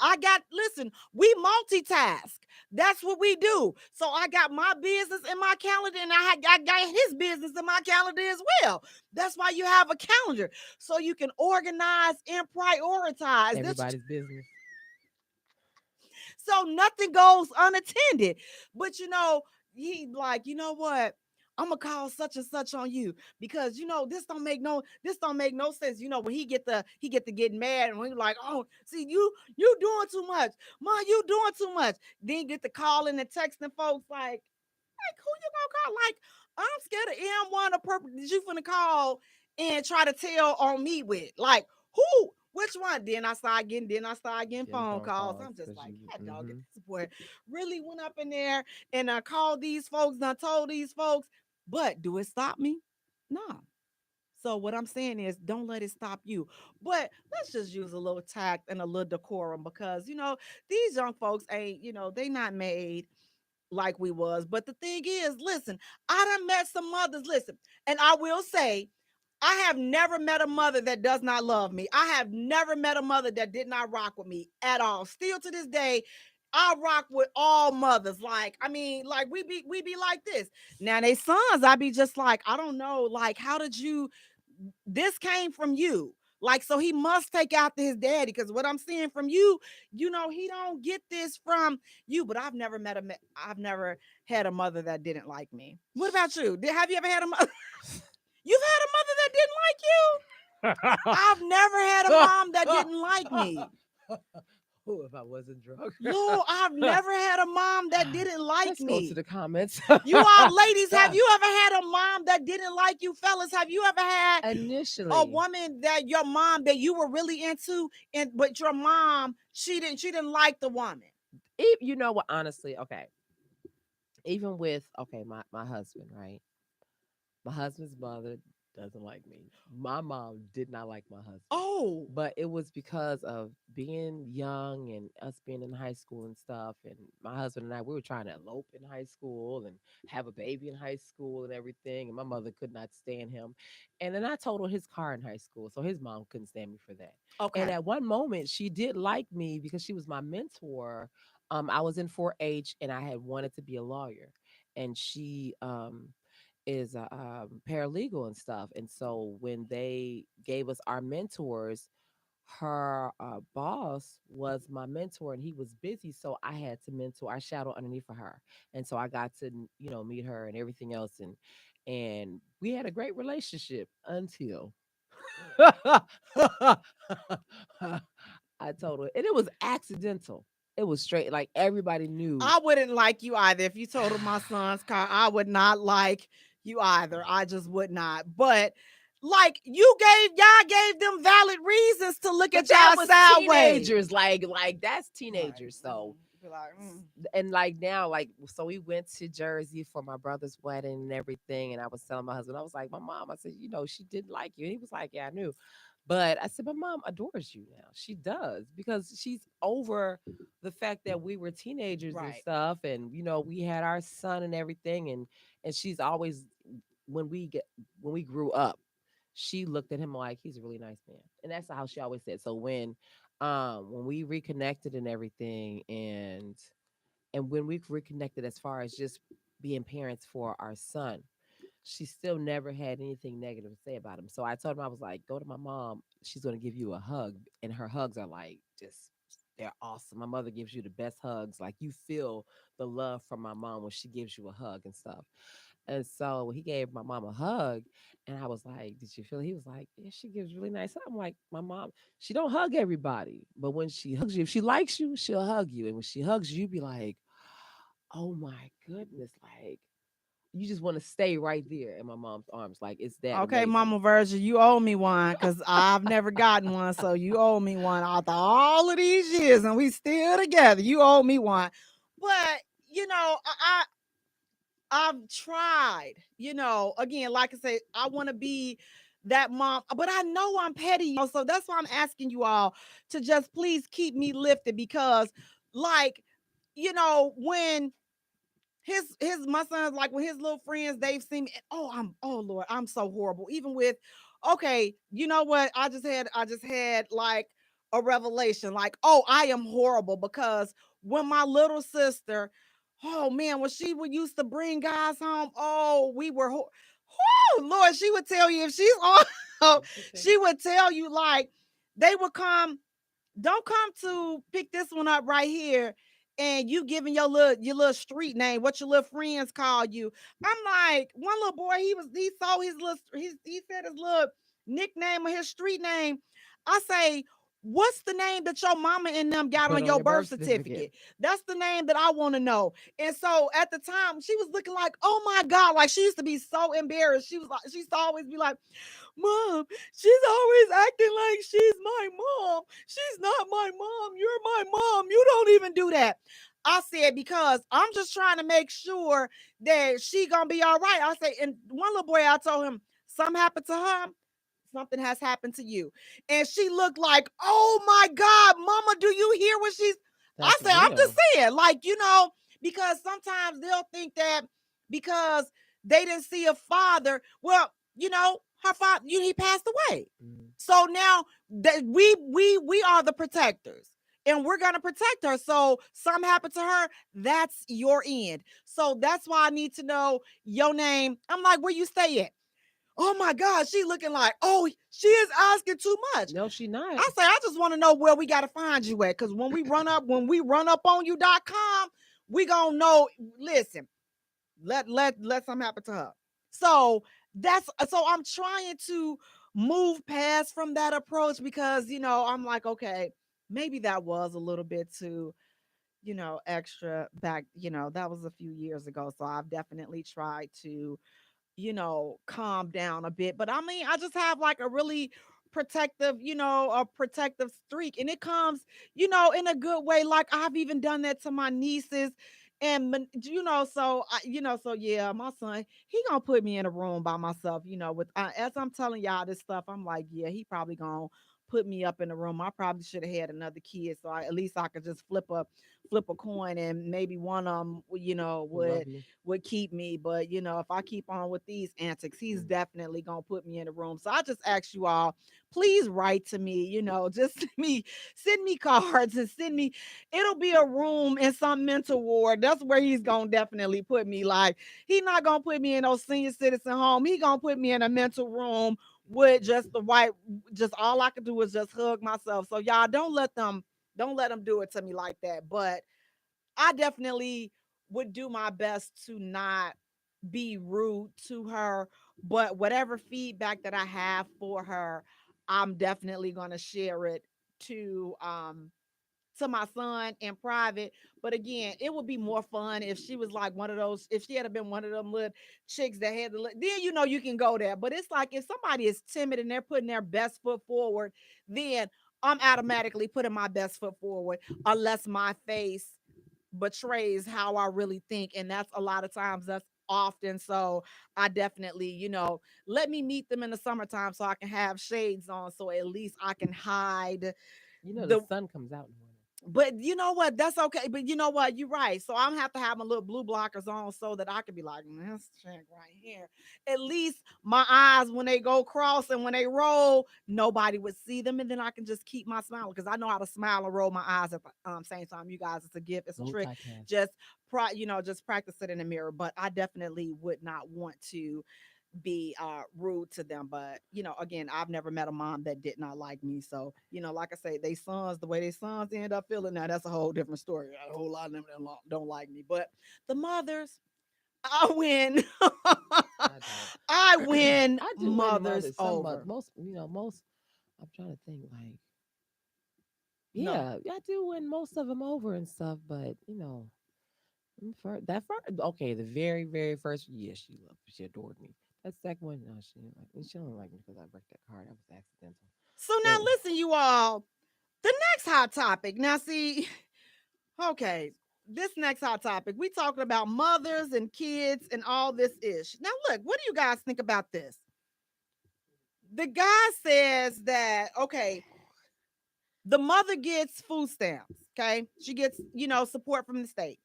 Listen, we multitask. That's what we do. So I got my business in my calendar and I got his business in my calendar as well. That's why you have a calendar so you can organize and prioritize. everybody's business. So nothing goes unattended. But he like, you know what? I'm gonna call such and such on you because this don't make no sense. When he get to get mad and we like, oh, see, you doing too much, Mom, you doing too much. Then get to calling and texting folks like who you gonna call? Like, I'm scared of M1 or purple that you finna call and try to tell on me with. Like, who? Which one? Then I start getting Getting phone phone calls. calls I'm just because like, you. God dog, this boy really went up in there and I called these folks and I told these folks, but do it stop me? No. So what I'm saying is don't let it stop you. But let's just use a little tact and a little decorum because these young folks ain't, they not made like we was. But the thing is, listen, I done met some mothers. Listen, and I will say, I have never met a mother that does not love me. I have never met a mother that did not rock with me at all. Still to this day, I rock with all mothers. Like, I mean, like we be like this. Now they sons, I be just like, I don't know, like, how did you this came from you? Like, so he must take after his daddy because what I'm seeing from you, he don't get this from you. But I've never had a mother that didn't like me. What about you? Have you ever had a mother? You've had a mother that didn't like you? I've never had a mom that didn't like me. Who if I wasn't drunk? Lord, I've never had a mom that didn't like Let's go to me. the comments. You all ladies, have you ever had a mom that didn't like you? Fellas, have you ever had a Initially, woman that your mom that you were really into, and but your mom, she didn't like the woman? you know what? Honestly, okay. Even with my husband, right? My husband's mother. doesn't like me. My mom did not like my husband. Oh, But it was because of being young and us being in high school and stuff. And my husband and I, we were trying to elope in high school and have a baby in high school and everything. And my mother could not stand him. And then I totaled his car in high school. So his mom couldn't stand me for that. And okay. at one moment, she did like me because she was my mentor. I was in 4-H and I had wanted to be a lawyer. And she is a paralegal and stuff. And so when they gave us our mentors, her boss was my mentor and he was busy. So I had to mentor, I shadow underneath of her. And so I got to, meet her and everything else. And we had a great relationship until I told her, and it was accidental. It was straight, like everybody knew. I wouldn't like you either. If you totaled my son's car, I would not like you either. I just would not. But like y'all gave them valid reasons to look But at that y'all was sideways. teenagers, like that's Right. teenagers. So Be like, and like now, like so we went to Jersey for my brother's wedding and everything. And I was telling my husband, I was like, my mom, I said, she didn't like you. And he was like, yeah, I knew. But I said, my mom adores you now. She does because she's over the fact that we were teenagers and right. stuff. And we had our son and everything. And she's always when we get when we grew up, she looked at him like he's a really nice man. And that's how she always said. So when we reconnected and everything and when we reconnected as far as just being parents for our son, she still never had anything negative to say about him. So I told him, I was like, go to my mom. She's going to give you a hug. And her hugs are like, just, they're awesome. My mother gives you the best hugs. Like you feel the love from my mom when she gives you a hug and stuff. And so he gave my mom a hug. And I was like, did you feel it? He was like, yeah, she gives really nice. I'm like, my mom, she don't hug everybody. But when she hugs you, if she likes you, she'll hug you. And when she hugs you, you be like, oh my goodness, like you just want to stay right there in my mom's arms. Like it's that Okay, amazing. Mama Virgin, you owe me one because I've never gotten one. So you owe me one after all of these years, and we still together. You owe me one. But you know, I've tried, again, like I say, I want to be that mom, but I know I'm petty, so that's why I'm asking you all to just please keep me lifted because, like, when his my son's like when his little friends they've seen me, oh Lord, I'm so horrible. Even with, okay, you know what? I just had like a revelation, like, oh, I am horrible because when my little sister, oh man, when she would used to bring guys home, oh, we were oh Lord, she would tell you if she's on, It's okay. she would tell you like they would come, don't come to pick this one up right here and you giving your little street name, what your little friends call you. I'm like, one little boy, he saw his little he said his little nickname or his street name. I say, what's the name that your mama and them got Put on on your your birth birth certificate. certificate? That's the name that I want to know. And so at the time, she was looking like, oh my God, like she used to be so embarrassed. She used to always be like, Mom, she's always acting like she's my mom. She's not my mom. You're my mom. You don't even do that. I said, because I'm just trying to make sure that she gonna be all right. I say, and one little boy, I told him, something happened to her. Something has happened to you. And she looked like, oh my God, mama, do you hear what she's, I That's say, I'm just real. saying, like, because sometimes they'll think that because they didn't see a father, well, her father, he passed away. Mhm. So now that we are the protectors and we're gonna protect her. So something happened to her, that's your end. So that's why I need to know your name. I'm like, where you stay at? Oh my God, she looking like, oh, she is asking too much. No, she not. I say, I just want to know where we got to find you at. Cause when we run up on you.com, we gonna know, listen, let something happen to her. So so I'm trying to move past from that approach because I'm like, okay, maybe that was a little bit too, extra back, that was a few years ago. So I've definitely tried to calm down a bit. But I mean, I just have like a really a protective streak. And it comes, in a good way. Like I've even done that to my nieces And so so yeah, my son, he gonna put me in a room by myself, with as I'm telling y'all this stuff, I'm like, yeah, he probably gonna put me up in the room. I probably should have had another kid, so at least I could just flip a coin, and maybe one of them, Will love me. would keep me. But if I keep on with these antics, he's Mm. definitely gonna put me in the room. So I just ask you all, please write to me, just send me cards, and it'll be a room in some mental ward. That's where he's gonna definitely put me. Like, he's not gonna put me in no senior citizen home. He gonna put me in a mental room with just the white. Just all I can do is just hug myself. So y'all, don't let them do it to me like that. But I definitely would do my best to not be rude to her. But whatever feedback that I have for her, I'm definitely gonna share it to my son in private. But again, it would be more fun if she was like one of those, if she had been one of them little chicks that had the, then you can go there. But it's like if somebody is timid and they're putting their best foot forward, then I'm automatically putting my best foot forward, unless my face betrays how I really think. And that's a lot of times, that's often. So I definitely, let me meet them in the summertime so I can have shades on, so at least I can hide The the. sun comes out in the morning. But you know what? That's okay. But you know what? You're right. So I'm have to have my little blue blockers on so that I can be like, this chick right here. At least my eyes, when they go cross and when they roll, nobody would see them, and then I can just keep my smile, because I know how to smile and roll my eyes at the same time. You guys, it's a gift, it's a trick. Multitask. Just just practice it in the mirror. But I definitely would not want to be rude to them. But again, I've never met a mom that did not like me. So like I say, they sons, the way they sons end up feeling, now that's a whole different story. A whole lot of them don't like me. But the mothers, I win. I don't. I win I do win mothers mothers. Some mothers, over. most, most. I'm trying to think. Like, No. yeah, I do win most of them over and stuff. But that first, okay, the very, very first, yeah, she adored me. That second one, no, she didn't like me. She only liked me because I wrecked that car. That was accidental. So now But listen, you all, the next hot topic. Now see, okay, this next hot topic, we talking about mothers and kids and all this ish. Now look, what do you guys think about this? The guy says that, okay, the mother gets food stamps, okay? She gets, support from the state.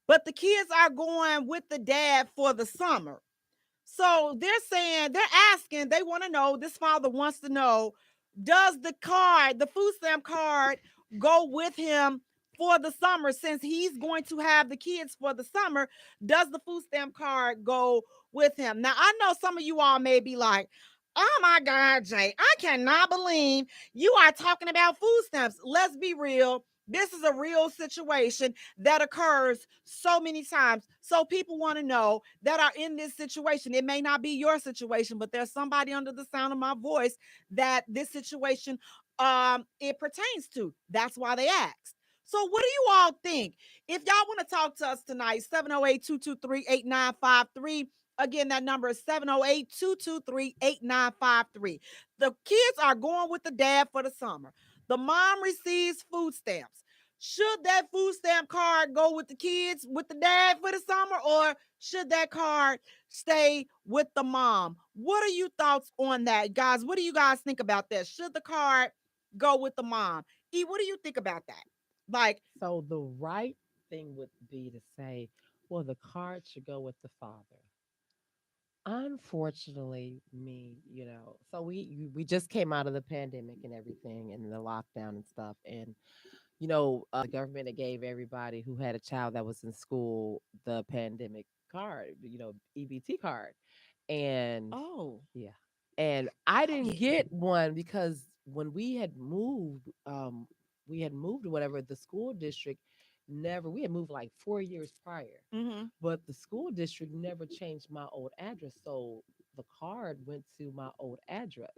But the kids are going with the dad for the summer. So they're asking, they want to know, this father wants to know, does the food stamp card, go with him for the summer, since he's going to have the kids for the summer? Does the food stamp card go with him? Now, I know some of you all may be like, oh my God, Jay, I cannot believe you are talking about food stamps. Let's be real. This is a real situation that occurs so many times. So people want to know that are in this situation. It may not be your situation, but there's somebody under the sound of my voice that this situation it pertains to. That's why they asked. So what do you all think? If y'all want to talk to us tonight, 708-223-8953. Again, that number is 708-223-8953. The kids are going with the dad for the summer. The mom receives food stamps. Should that food stamp card go with the kids, with the dad for the summer, or should that card stay with the mom? What are your thoughts on that, guys? What do you guys think about that? Should the card go with the mom? What do you think about that? Like, so the right thing would be to say, well, the card should go with the father. Unfortunately, so we just came out of the pandemic and everything and the lockdown and stuff. And the government that gave everybody who had a child that was in school the pandemic card, EBT card. And oh, yeah. And I oh didn't yeah. get one because when we had moved or whatever, the school district never, we had moved like 4 years prior, Mm-hmm. but the school district never changed my old address. So the card went to my old address.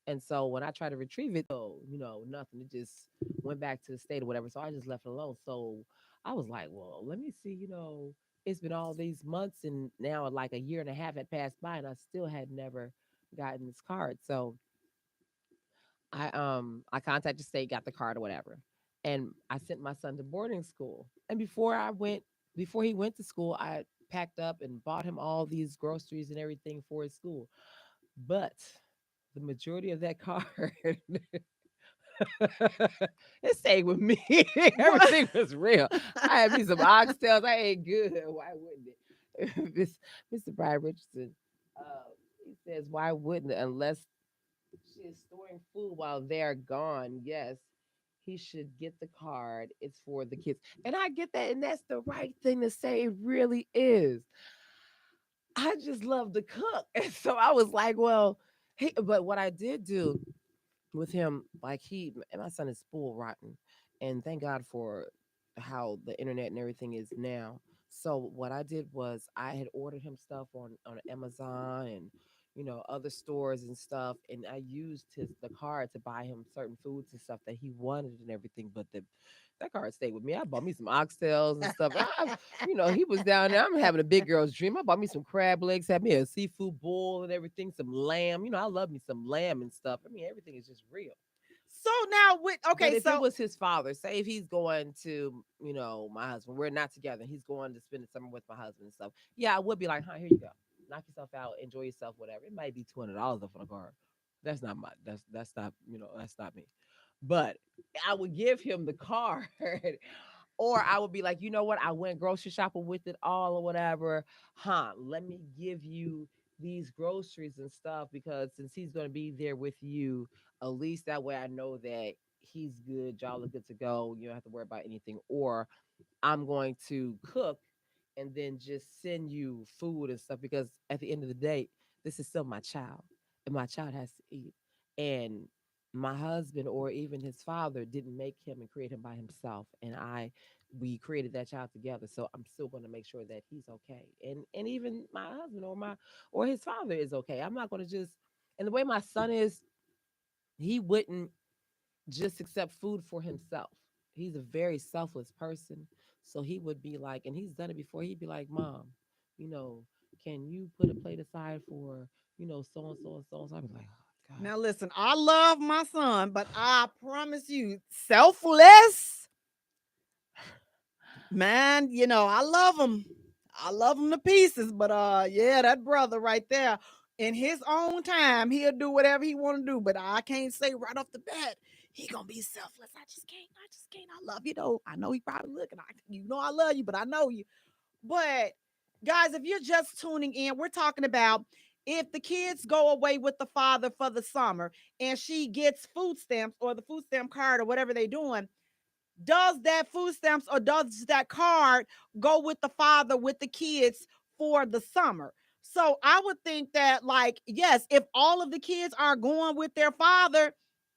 And so when I tried to retrieve it, nothing. It just went back to the state or whatever. So I just left it alone. So I was like, well, let me see, it's been all these months and now like a year and a half had passed by and I still had never gotten this card. So I contacted the state, got the card or whatever. And I sent my son to boarding school. And before I went before he went to school, I packed up and bought him all these groceries and everything for his school. But the majority of that card, it stayed with me. What? Everything was real. I had me some oxtails. I ate good. Why wouldn't it? Mr. Brian Richardson, he says, why wouldn't it? Unless she is storing food while they're gone. Yes, he should get the card. It's for the kids. And I get that. And that's the right thing to say. It really is. I just love to cook. And so I was like, well, but what I did do with him, like and my son is spoiled rotten, and thank God for how the internet and everything is now. So what I did was I had ordered him stuff on Amazon and other stores and stuff, and I used the card to buy him certain foods and stuff that he wanted and everything. But that card stayed with me. I bought me some oxtails and stuff. He was down there. I'm having a big girl's dream. I bought me some crab legs, had me a seafood bowl and everything, some lamb. I love me some lamb and stuff. I mean, everything is just real. So now with But okay, if it so was his father, say if he's going to, my husband, we're not together, he's going to spend the summer with my husband and stuff. Yeah, I would be like, here you go. Knock yourself out, enjoy yourself, whatever. It might be $200 up on a card. That's not me. But I would give him the card. Or I would be like, you know what? I went grocery shopping with it all or whatever. Let me give you these groceries and stuff because since he's going to be there with you, at least that way I know that he's good. Y'all are good to go. You don't have to worry about anything. Or I'm going to cook and then just send you food and stuff because at the end of the day, this is still my child and my child has to eat. And my husband or even his father didn't make him and create him by himself. And we created that child together. So I'm still going to make sure that he's okay. And even my husband or his father is okay. I'm not going to just, and the way my son is, he wouldn't just accept food for himself. He's a very selfless person. So he would be like, and he's done it before, he'd be like, Mom, you know, can you put a plate aside for, so and so and so and so? I'd be like, oh God. now listen, I love my son, but I promise you, selfless, man, I love him. I love him to pieces, but yeah, that brother right there, in his own time, he'll do whatever he want to do. But I can't say right off the bat he gonna be selfless. I just can't. I just can't. I love you though. I know he probably looking. I love you, but I know you. But guys, if you're just tuning in, we're talking about if the kids go away with the father for the summer and she gets food stamps or the food stamp card or whatever they're doing, does that food stamps or does that card go with the father with the kids for the summer? So I would think that, like, yes, if all of the kids are going with their father,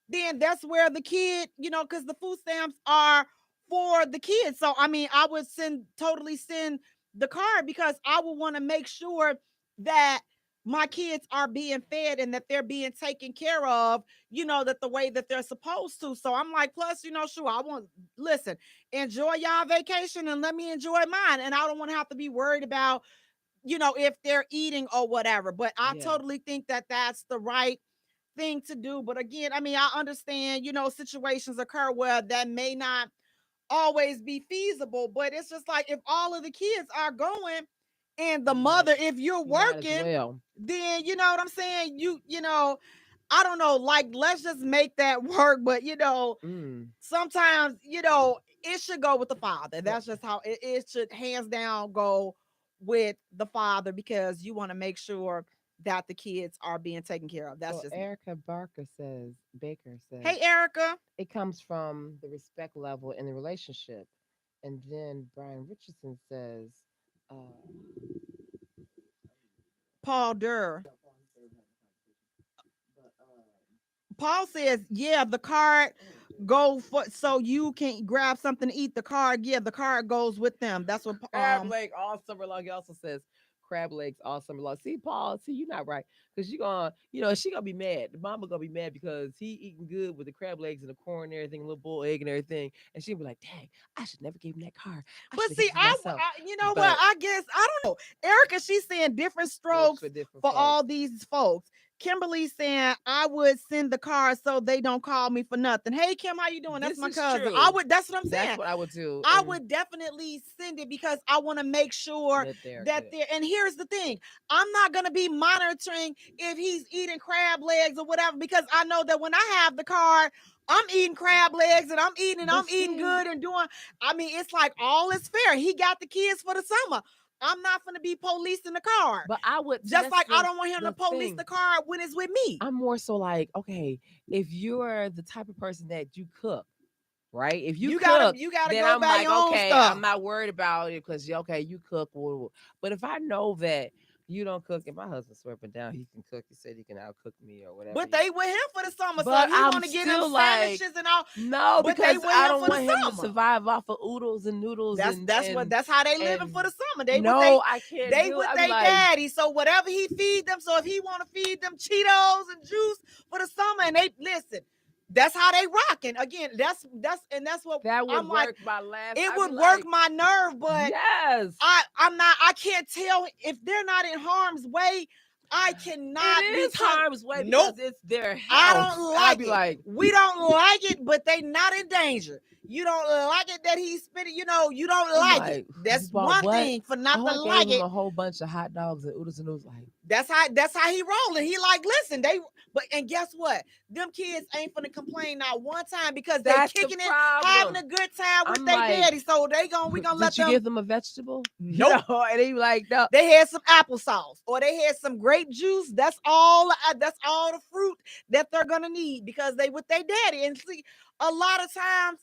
then that's where the kid, because the food stamps are for the kids. So I mean, I would totally send the card because I would want to make sure that my kids are being fed and that they're being taken care of, that the way that they're supposed to. So I'm like, plus, sure, I want, listen, enjoy y'all vacation and let me enjoy mine. And I don't want to have to be worried about, if they're eating or whatever. But I Yeah. totally think that that's the right thing to do. But again, I mean, I understand, situations occur where that may not always be feasible, but it's just like if all of the kids are going and the You might mother, if you're you might as working, well. then you know what I'm saying? I don't know, like let's just make that work. But Mm. sometimes, it should go with the father. Well, That's just how it should hands down go with the father because you want to make sure that the kids are being taken care of. That's well, just me. Erica Baker says, Hey Erica. it comes from the respect level in the relationship. And then Brian Richardson says, uh, Paul Durr. no, Paul, he said we're having a conversation. But Paul says, yeah, the card go for so you can grab something to eat. The card, yeah, the card goes with them. That's what crab leg all summer long. He also says crab legs all summer long. See, Paul, you're not right. Because she gonna be mad. The mama gonna be mad because he eating good with the crab legs and the corn and everything, little boiled egg and everything. And she'll be like, dang, I should never give him that card. I But should have see, kept it for myself. you know what? But I guess I don't know. Erica, she's saying different strokes strokes for different for folks. all these folks. Kimberly saying I would send the card so they don't call me for nothing. Hey Kim, how you doing? That's This my is cousin. true. That's what I'm That's saying. what I would do. I And would definitely send it because I want to make sure that they're that good. they're, and here's the thing, I'm not going to be monitoring if he's eating crab legs or whatever, because I know that when I have the card, I'm eating crab legs and But I'm eating see, good and doing, I mean, it's like all is fair. He got the kids for the summer. I'm not going to be policing the card. but I would see Just that's like I don't want him to the police thing. the card when it's with me. I'm more so like, okay, if you're the type of person that you cook, right? If you cook, You gotta then go I'm buy like, your own okay, I'm stuff. not worried about it because okay, you cook. But if I know that you don't cook, and my husband's swearing down, he can cook. He said he can outcook me or whatever. But they with him for the summer, so But he I'm want to get him still like, sandwiches and all. no, But they because with I him don't for the want him to summer. survive off of oodles and noodles That's how they living and for the summer. no, I can't They do it. with I'd be they like, daddy. So whatever he feed them. So if he want to feed them Cheetos and juice for the summer, and they listen, that's how they rocking. Again, that's what that would I'm like. work my last. It I'd be would work like, my nerve, but yes. I'm not. I can't tell if they're not in harm's way. I It cannot be is telling. harm's way because Nope. it's their I house. don't I'd like be it. like, We don't like it, but they not in danger. You don't like it that he's spitting, you don't I'm like it. like, you That's bought one what? thing for not Oh, to I gave like him it. a whole bunch of hot dogs and oodles and noodles. Like, That's how he rolling. He like, listen, and guess what? Them kids ain't finna complain not one time because they that's the kicking it, having problem. a good time with I'm their like, daddy. So we gonna let did you them. give them a vegetable? You Nope. know, and they be like, no. They had some applesauce or they had some grape juice. That's all. That's all the fruit that they're gonna need because they with their daddy. And see, a lot of times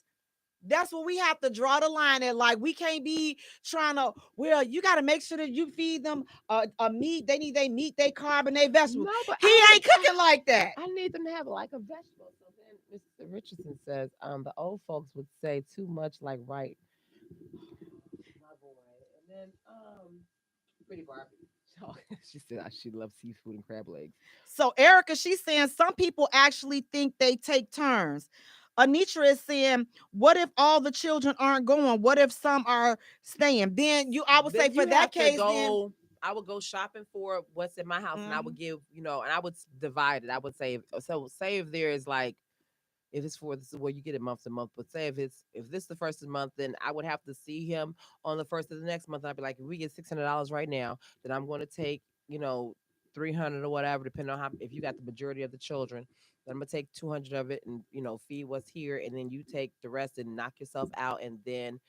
that's what we have to draw the line at. Like we can't be trying to. Well, you got to make sure that you feed them a meat. They need they meat, they carb, and they vegetables. No, but He ain't cooking like that. I need them to have like a vegetable. So then Mr. Richardson says, the old folks would say too much like right. My boy. And then Pretty Barbie. So she said she loves seafood and crab legs. So Erica, she's saying some people actually think they take turns. Anitra is saying, what if all the children aren't going? What if some are staying? Then I would say Then for you that have to case, then go. I would go shopping for what's in my house, and I would mhm. give, and I would divide it. I would say, so say if there is like, if it's for this is where you get it month to month, but say if this is the first of the month, then I would have to see him on the first of the next month. And I'd be like, if we get $600 right now, then I'm going to take, 300 or whatever, depending on how if you got the majority of the children. Then I'm gonna take 200 of it and feed what's here, and then you take the rest and knock yourself out, and then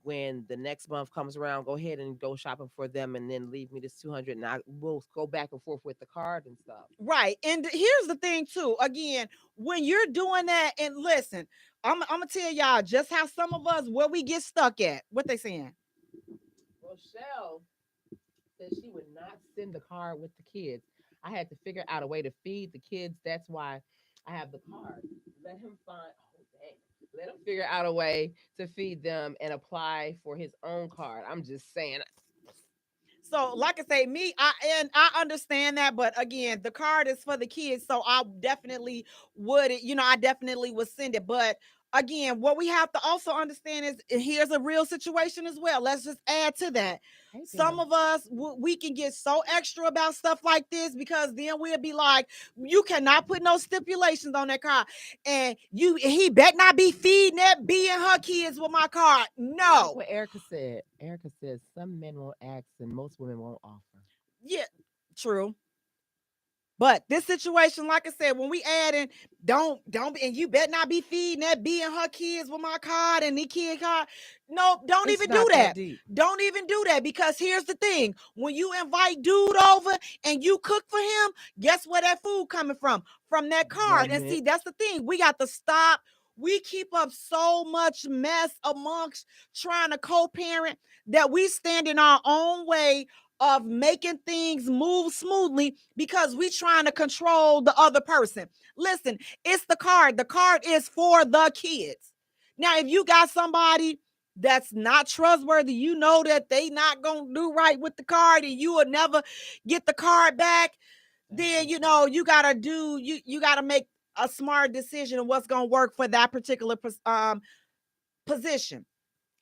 when the next month comes around, go ahead and go shopping for them, and then leave me this 200, and I will go back and forth with the card and stuff. Right. And here's the thing too. Again, when you're doing that, and listen, I'm gonna tell y'all just how some of us where we get stuck at. What they saying? Rochelle said she would not send the card with the kids. I had to figure out a way to feed the kids. That's why I have the card. Let him find. Oh dang! Let him figure out a way to feed them and apply for his own card. I'm just saying. So, like I say, I understand that, but again, the card is for the kids, so I definitely I definitely would send it. But again, what we have to also understand is here's a real situation as well. Let's just add to that. Hey Some there. of us we can get so extra about stuff like this because then we'll be like, you cannot put no stipulations on that card, and he bet not be feeding that B and her kids with my card. Like No, what Erica said. Erica says some men won't ask and most women won't offer. yeah, true. But this situation, like I said, when we add in, don't, and you better not be feeding that B and her kids with my card and the kid card. No, don't It's even do not that that. deep. Don't even do that because here's the thing: when you invite dude over and you cook for him, guess where that food coming from? From that card. And see, Remnant. that's the thing. We got to stop. We keep up so much mess amongst trying to co-parent that we stand in our own way of making things move smoothly because we trying to control the other person. Listen, it's the card. The card is for the kids. Now, if you got somebody that's not trustworthy, you know that they not gonna do right with the card, and you will never get the card back. Then you gotta make a smart decision of what's gonna work for that particular position.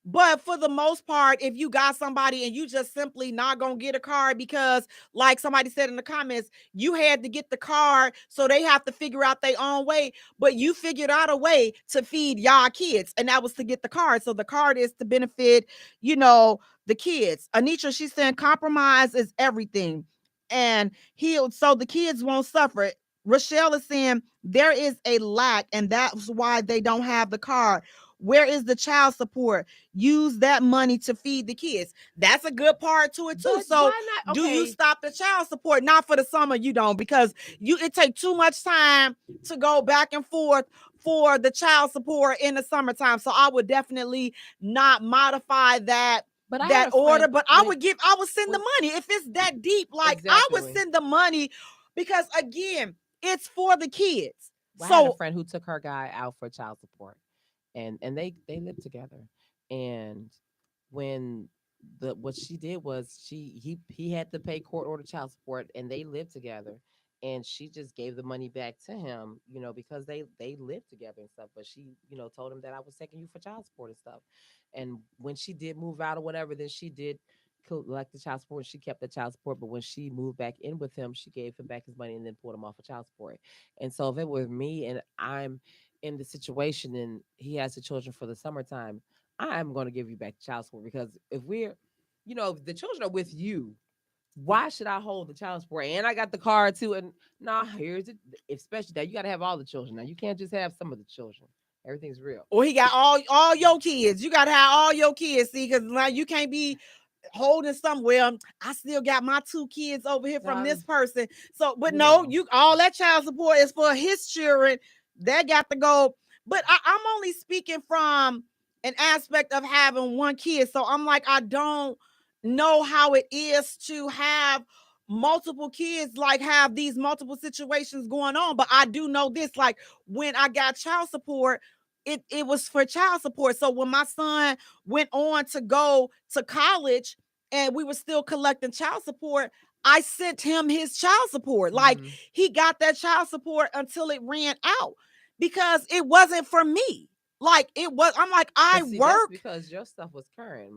But for the most part, if you got somebody and you just simply not gonna get a card because, like somebody said in the comments, you had to get the card, so they have to figure out their own way. But you figured out a way to feed y'all kids, and that was to get the card. So the card is to benefit, you know, the kids. Anitra, she's saying compromise is everything, and healed so the kids won't suffer. Rochelle is saying there is a lack, and that's why they don't have the card. Where is the child support? Use that money to feed the kids. That's a good part to it too. But So why not? do you Okay. stop the child support? Not for the summer, you don't, because it take too much time to go back and forth for the child support in the summertime. So I would definitely not modify But I had that a order, friend but I would send the when money if it's that deep. Like I would exactly. send the money because again, it's for the kids. Well, I had a So friend who took her guy out for child support, and they lived together. And when the what she did was he had to pay court order child support, and they lived together. And she just gave the money back to him, because they lived together and stuff. But she, told him that I was taking you for child support and stuff. And when she did move out or whatever, then she did collect the child support. She kept the child support, but when she moved back in with him, she gave him back his money and then pulled him off of child support. And so if it was me and I'm in the situation and he has the children for the summertime, I'm going to give you back child support, because if the children are with you, why should I hold the child support? And I got the card too. And nah, here's it. Especially that you got to have all the children. Now you can't just have some of the children. Everything's real. or he got all your kids. You gotta have all your kids, see, because now you can't be holding somewhere. I still got my two kids over here from Now, this person. So, but you no, know, you all that child support is for his children. That got to go. But I'm only speaking from an aspect of having one kid. So I'm like, I don't know how it is to have multiple kids, like have these multiple situations going on. But I do know this, like when I got child support, it was for child support. So when my son went on to go to college and we were still collecting child support, I sent him his child support. Like mhm. he got that child support until it ran out because it wasn't for me. Like it was, I'm like, I But see, that's work, because your stuff was current.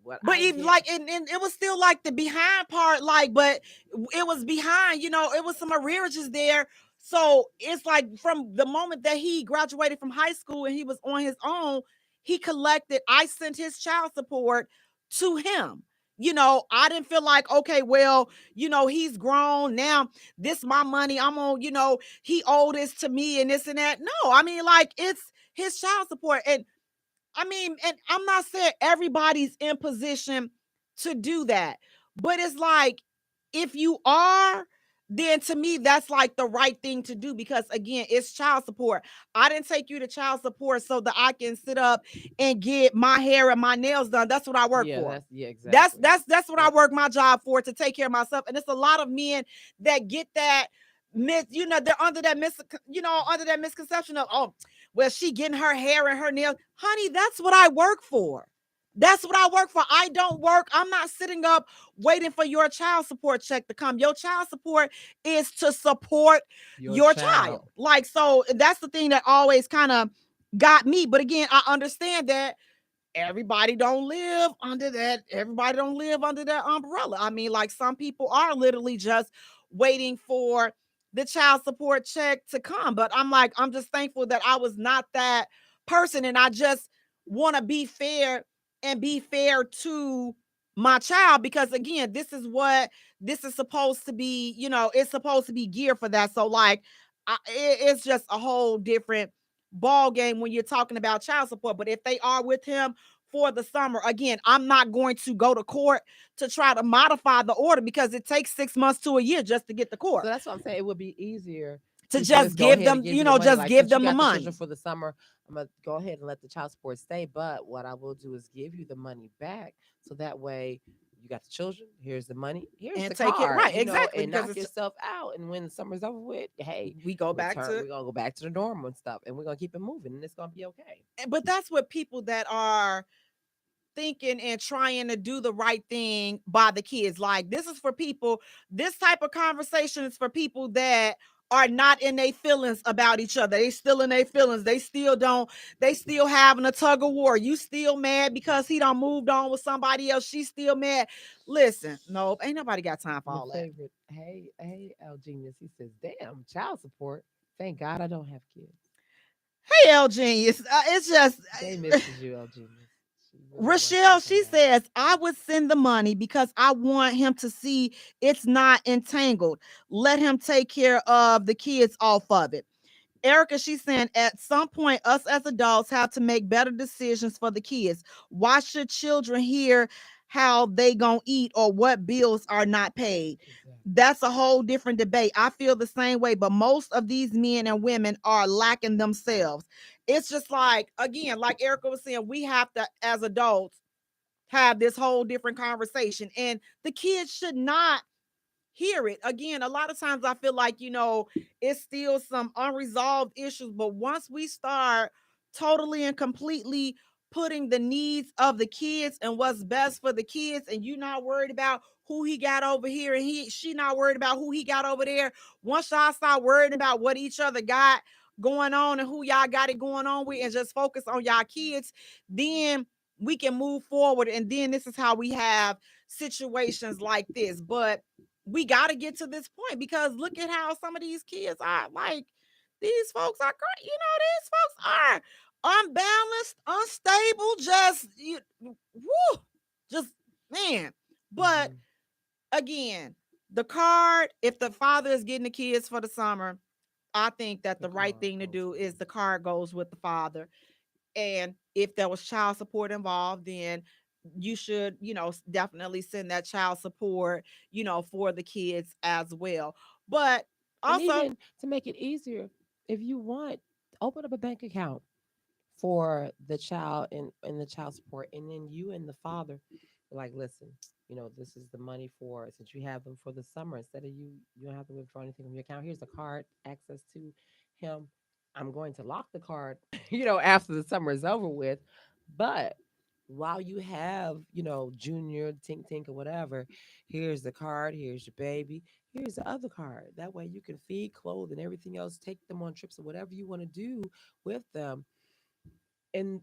What but I even get, like, and it was still like the behind part, like, but it was behind, it was some arrearages there. So it's like from the moment that he graduated from high school and he was on his own, he collected, I sent his child support to him. I didn't feel like, okay, well, he's grown now. This my money. I'm on, he owed this to me and this and that. No, I mean, like, it's his child support. And I mean, and I'm not saying everybody's in position to do that, but it's like if you are, then to me that's like the right thing to do because again, it's child support. I didn't take you to child support so that I can sit up and get my hair and my nails done. That's what I work yeah, for. yeah, That's exactly. that's that's what I Yep. work my job for, to take care of myself. And it's a lot of men that get that they're under that under that misconception of, oh, well, she getting her hair and her nails. Honey, that's what I work for. That's what I work for. I don't work. I'm not sitting up waiting for your child support check to come. Your child support is to support Your your child. child. Like, so that's the thing that always kind of got me. But again, I understand that everybody don't live under that umbrella. I mean, like some people are literally just waiting for the child support check to come, but I'm just thankful that I was not that person, and I just want to be fair and be fair to my child, because again, this is what this is supposed to be. It's supposed to be geared for that. So like it's just a whole different ball game when you're talking about child support. But if they are with him for the summer, again, I'm not going to go to court to try to modify the order because it takes 6 months to a year just to get the So court, that's what I'm saying. It would be easier to to just just go give ahead and them, give you the money. just Like, give since you them the got the children money. for the summer, I'm gonna go ahead and let the child support stay. But what I will do is give you the money back, so that way you got the children. Here's the money. Here's And the take it card. right, exactly, And because knock it's yourself out. And when the summer's over with, hey, we go back return. to, We're gonna go back to the normal and stuff, and we're gonna keep it moving, and it's gonna be okay. but that's what people that are thinking and trying to do the right thing by the kids. Like, this is for people, this type of conversation is for people that are not in their feelings about each other. They still in their feelings. They still having a tug of war. You still mad because he done moved on with somebody else. She still mad. Listen, nope, ain't nobody got time for Your all that. favorite, hey, L Genius. He says, "Damn, child support. Thank God I don't have kids." Hey, L Genius, it's just Jay misses you, L Genius. She really wants you to Rochelle, come she back. says, I would send the money because I want him to see it's not entangled. Let him take care of the kids off of it. Erica, she's saying at some point, us as adults have to make better decisions for the kids. Why should children hear how they gonna eat or what bills are not paid? Exactly. That's a whole different debate. I feel the same way, but most of these men and women are lacking themselves. It's just like, again, like Erica was saying, we have to, as adults, have this whole different conversation. And the kids should not hear it. Again, a lot of times I feel like, it's still some unresolved issues, but once we start totally and completely putting the needs of the kids and what's best for the kids, and you not worried about who he got over here and she not worried about who he got over there. Once y'all start worrying about what each other got going on and who y'all got it going on with and just focus on y'all kids, then we can move forward. And then this is how we have situations like this. But we got to get to this point because look at how some of these kids are. Like, these folks are great. These folks are unbalanced, unstable, woo, just, man. But Mhm. again, the card, if the father is getting the kids for the summer, I think that The the right card thing to goes do with is them. the card goes with the father. And if there was child support involved, then you should, definitely send that child support, for the kids as well. But And also, even to make it easier, if you want, open up a bank account for the child and the child support, and then you and the father, like, listen, this is the money for since you have them for the summer. Instead of you don't have to withdraw anything from your account. Here's the card, access to him. I'm going to lock the card, after the summer is over with. But while you have, junior, tink tink or whatever, here's the card, here's your baby, here's the other card. That way you can feed, clothe, and everything else, take them on trips or whatever you want to do with them. And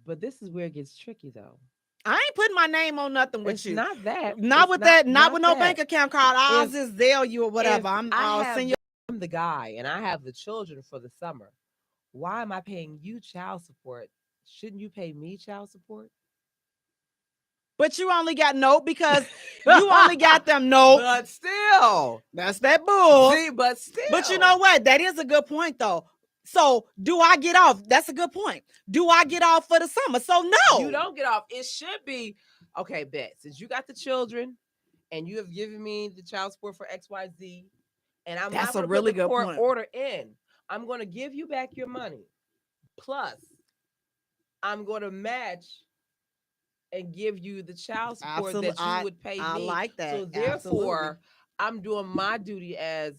but this is where it gets tricky though. I ain't putting my name on nothing with It's you. not that. Not It's with that, not not with no bank that. account card. I'll If just Zelle you or if whatever. I I'll have send you. I'm the guy and I have the children for the summer, why am I paying you child support? Shouldn't you pay me child support? But you only got nope because you only got them nope. But still, That's that bull. see, but But you know still, what? That is a good point, though. So, do I get off? That's a good point. Do I get off for the summer? So, you no. don't get off. It should be okay, bet. Since you got the children and you have given me the child support for XYZ, and I'm That's not a going to put really the good court point. order in, I'm going to give you back your money. Plus, I'm going to match and give you the child support Absolutely. that you would pay I me. like that. So Absolutely. therefore, I'm doing my duty as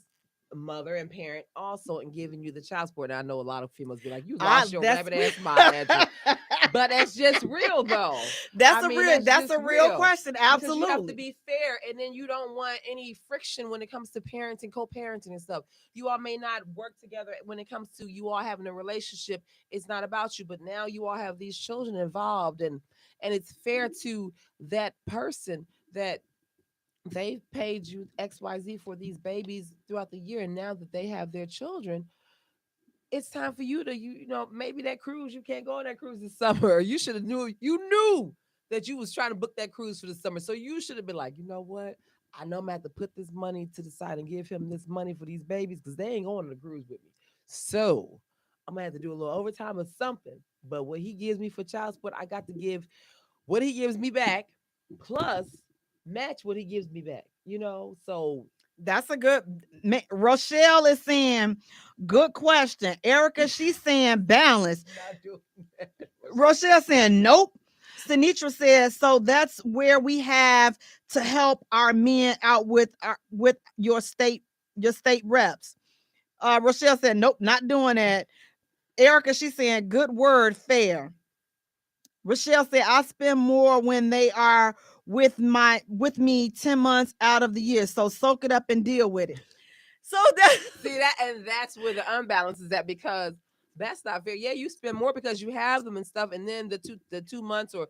a mother and parent also and giving you the child support. And I know a lot of females be like, you I lost your that's rabbit ass mind, Andrew. But that's just real though. I mean, that's that's just a real real question. because you have to Absolutely. be fair and then you don't want any friction when it comes to parenting, co-parenting and stuff. You all may not work together when it comes to you all having a relationship. It's not about you, but now you all have these children involved and it's fair to that person that they've paid you XYZ for these babies throughout the year and now that they have their children, it's time for you to maybe that cruise, you can't go on that cruise this summer. Or you knew that you was trying to book that cruise for the summer, so you should have been like, you know what, I know I'm gonna have to put this money to the side and give him this money for these babies because they ain't going on the cruise with me, so I'm gonna have to do a little overtime or something. But what he gives me for child support, I got to give what he gives me back plus match what he gives me back, so That's a good. Rochelle is saying, good question. Erica, she's saying balance. not doing that. Rochelle saying nope. Sinitra says so. That's where we have to help our men out with your state reps. Rochelle said nope, not doing that. Erica, she's saying good word, fair. Rochelle said I spend more when they are with me 10 months out of the year. So soak it up and deal with it. So that See that, and that's where the unbalance is at, because that's not fair. Yeah, you spend more because you have them and stuff, and then the 2 months, or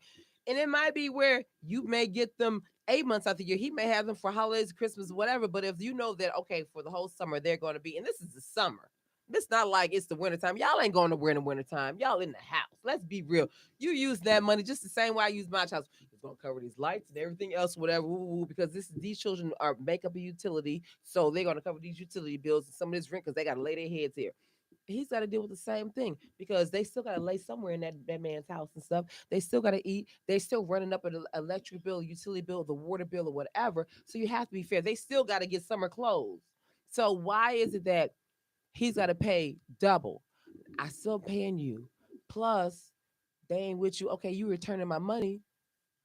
and it might be where you may get them 8 months out the year. He may have them for holidays, Christmas, whatever. But if you know that, okay, for the whole summer they're going to be, and this is the summer. It's not like it's the wintertime. Y'all ain't going nowhere in the wintertime. Y'all in the house. Let's be real. You use that money just the same way I use my house. It's gonna cover these lights and everything else, whatever. Because these children are make up a utility, so they're gonna cover these utility bills and some of this rent because they gotta lay their heads here. He's got to deal with the same thing because they still got to lay somewhere in that man's house and stuff. They still got to eat. They still running up an electric bill, utility bill, the water bill, or whatever. So you have to be fair. They still got to get summer clothes. So why is it that he's got to pay double? I still paying you. Plus, they ain't with you. Okay, you returning my money,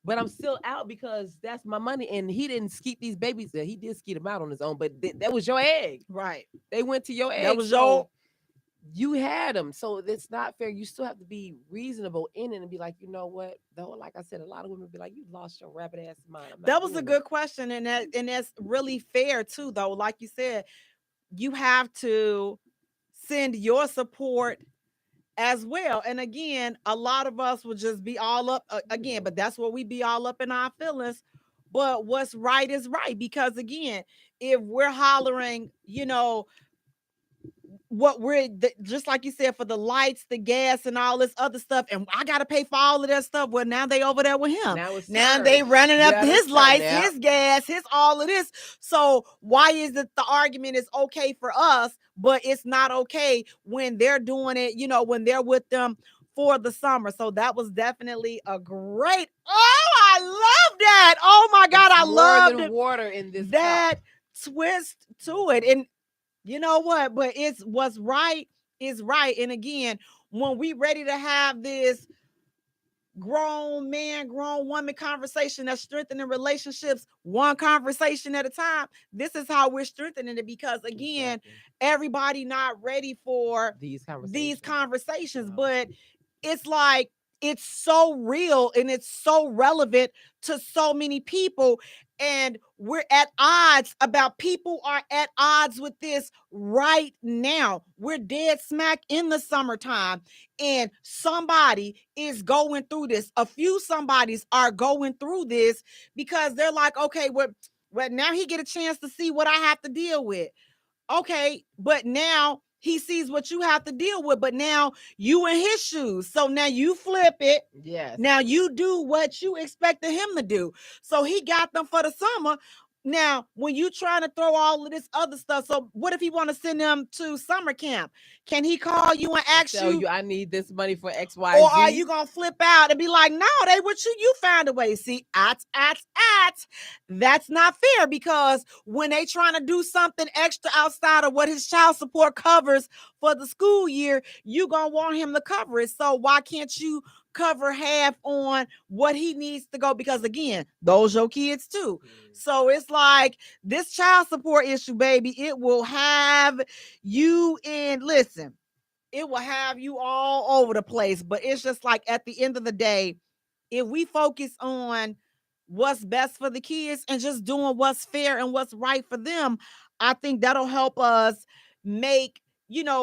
but I'm still out because that's my money. And he didn't skeet these babies. He did skeet them out on his own, but that was your egg. right. They went to your egg. That was so you had them. So it's not fair. You still have to be reasonable in it and be like, you know what? Though, like I said, a lot of women be like, you lost your rabbit ass mind. That was a good question, and that's really fair too, though. Like you said, you have to send your support as well. And again, a lot of us will just be all up again, but that's what we be all up in our feelings. But what's right is right, because again, if we're hollering, what just like you said, for the lights, the gas, and all this other stuff, and I gotta pay for all of that stuff. Well, now they over there with him. Now they running up his lights, his gas, his all of this. So why is it the argument is okay for us, but it's not okay when they're doing it? When they're with them for the summer. So that was definitely a great. Oh, I love that. Oh my God, I love water in this that twist to it. And you know what? But it's what's right is right. And again, when we ready to have this grown man, grown woman conversation that's strengthening relationships, one conversation at a time, this is how we're strengthening it. Because again, everybody not ready for these conversations. But it's like, it's so real and it's so relevant to so many people. And we're at odds about, people are at odds with this right now. We're dead smack in the summertime, and somebody is going through this. A few somebodies are going through this because they're like, okay, well now he get a chance to see what I have to deal with. Okay, but now he sees what you have to deal with, but now you in his shoes. So now you flip it. Yes. Now you do what you expected him to do. So he got them for the summer. Now, when you trying to throw all of this other stuff, so what if he want to send them to summer camp? Can he call you and ask you, I need this money for X, Y, or Z? are you gonna flip out and be like, no, they with you, you found a way? See, that's not fair, because when they trying to do something extra outside of what his child support covers for the school year, you gonna want him to cover it. So why can't you cover half on what he needs to go? Because again, those your kids too. So it's like, this child support issue, baby, it will have you in, listen, it will have you all over the place. But it's just like, at the end of the day, if we focus on what's best for the kids and just doing what's fair and what's right for them, I think that'll help us make,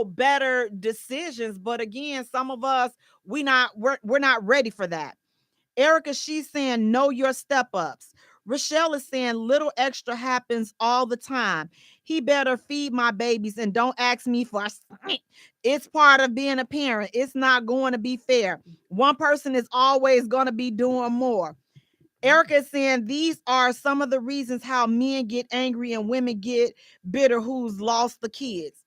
better decisions. But again, some of us, we're not ready for that. Erica, she's saying, know your step ups. Rochelle is saying, little extra happens all the time. He better feed my babies and don't ask me for a cent. It's part of being a parent. It's not going to be fair. One person is always going to be doing more. Erica is saying, these are some of the reasons how men get angry and women get bitter who's lost the kids.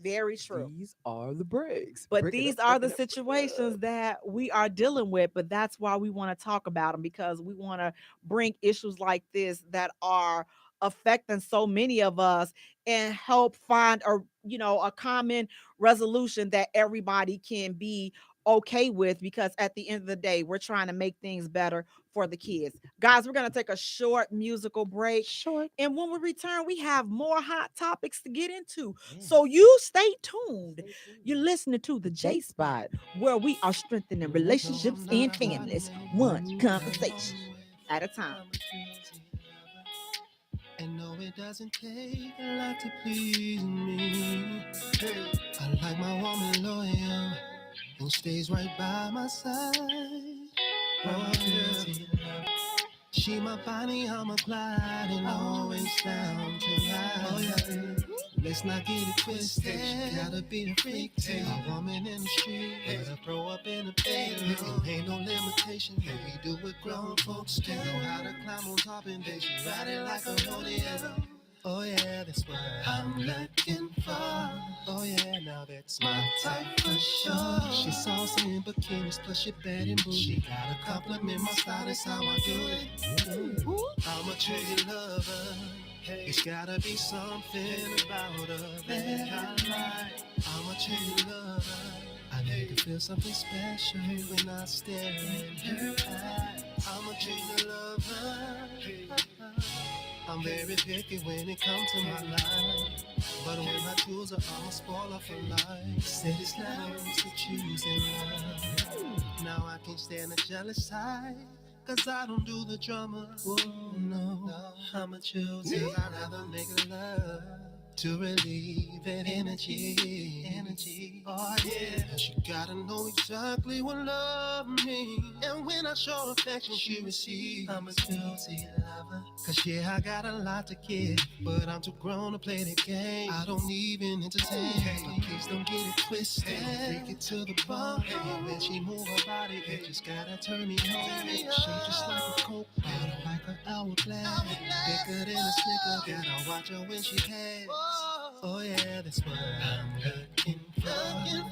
Very true. These are the breaks. But these are the situations that we are dealing with. But that's why we want to talk about them, because we want to bring issues like this that are affecting so many of us and help find a common resolution that everybody can be okay with, because at the end of the day, we're trying to make things better for the kids. Guys, we're going to take a short musical break. And when we return, we have more hot topics to get into. So you stay tuned. You're listening to the J Spot, where we are strengthening relationships and families, one conversation at a time. And no, it doesn't take a lot to please me. Hey, I like my woman loyal and stays right by my side. Oh, yeah. She my body, I'm a glide and always down to ride. Oh, yeah. Let's not get it twisted. She gotta be a freak, a woman in the street. Let her throw up in the bedroom. Ain't no limitation. Yeah, we do what grown folks do. Know how to climb on top and then she ride it like a rodeo. Oh yeah, that's what I'm looking for. Oh yeah, now that's my type for sure. She's saucy in bikinis, plus she bad and bougie. She gotta compliment my style, that's how I do it. I'm a true lover. It's gotta be something about her that I like. I'm a true lover. I need to feel something special when I stare in her eyes. I'm a true lover. I'm very picky when it comes to my life. But when I choose her, I'm a spoiler for life. Said it's not to choose in love. Now I can't stand the jealous side. Cause I don't do the drama. Whoa, no, I'm a choose. Cause I'd rather make love to relieve that energy. Oh yeah, she gotta know exactly what love means. And when I show affection, she receives. I'm a choosy lover. Cause yeah, I got a lot to give, but I'm too grown to play the game. I don't even entertain. But please don't get it twisted. Take it to the bone. When she move her body, it just gotta turn me on. She just like a coke bottle, like an hourglass. Thicker than a snicker. Gotta watch her when she has. Oh yeah, that's what I'm looking for.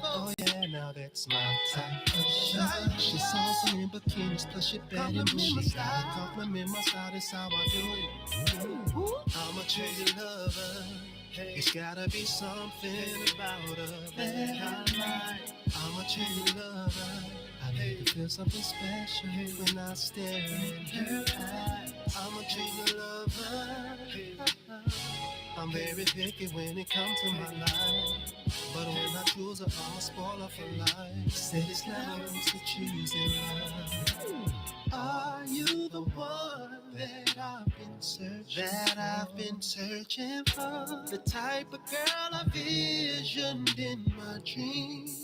Oh yeah, now that's my type of sure. She's saucy in bikinis, plus she bad and bougie. She gotta compliment my style, that's how I do it. I'm a true lover. It's gotta be something about her that I like. I'm a true lover. I need to feel something special when I stare in her eyes. I'm a true lover. I'm very picky when it comes to my life. But when I choose her, I'm a spoiler for life. Said it's not to choose in love. Are you the one that I've been searching for? The type of girl I visioned in my dreams,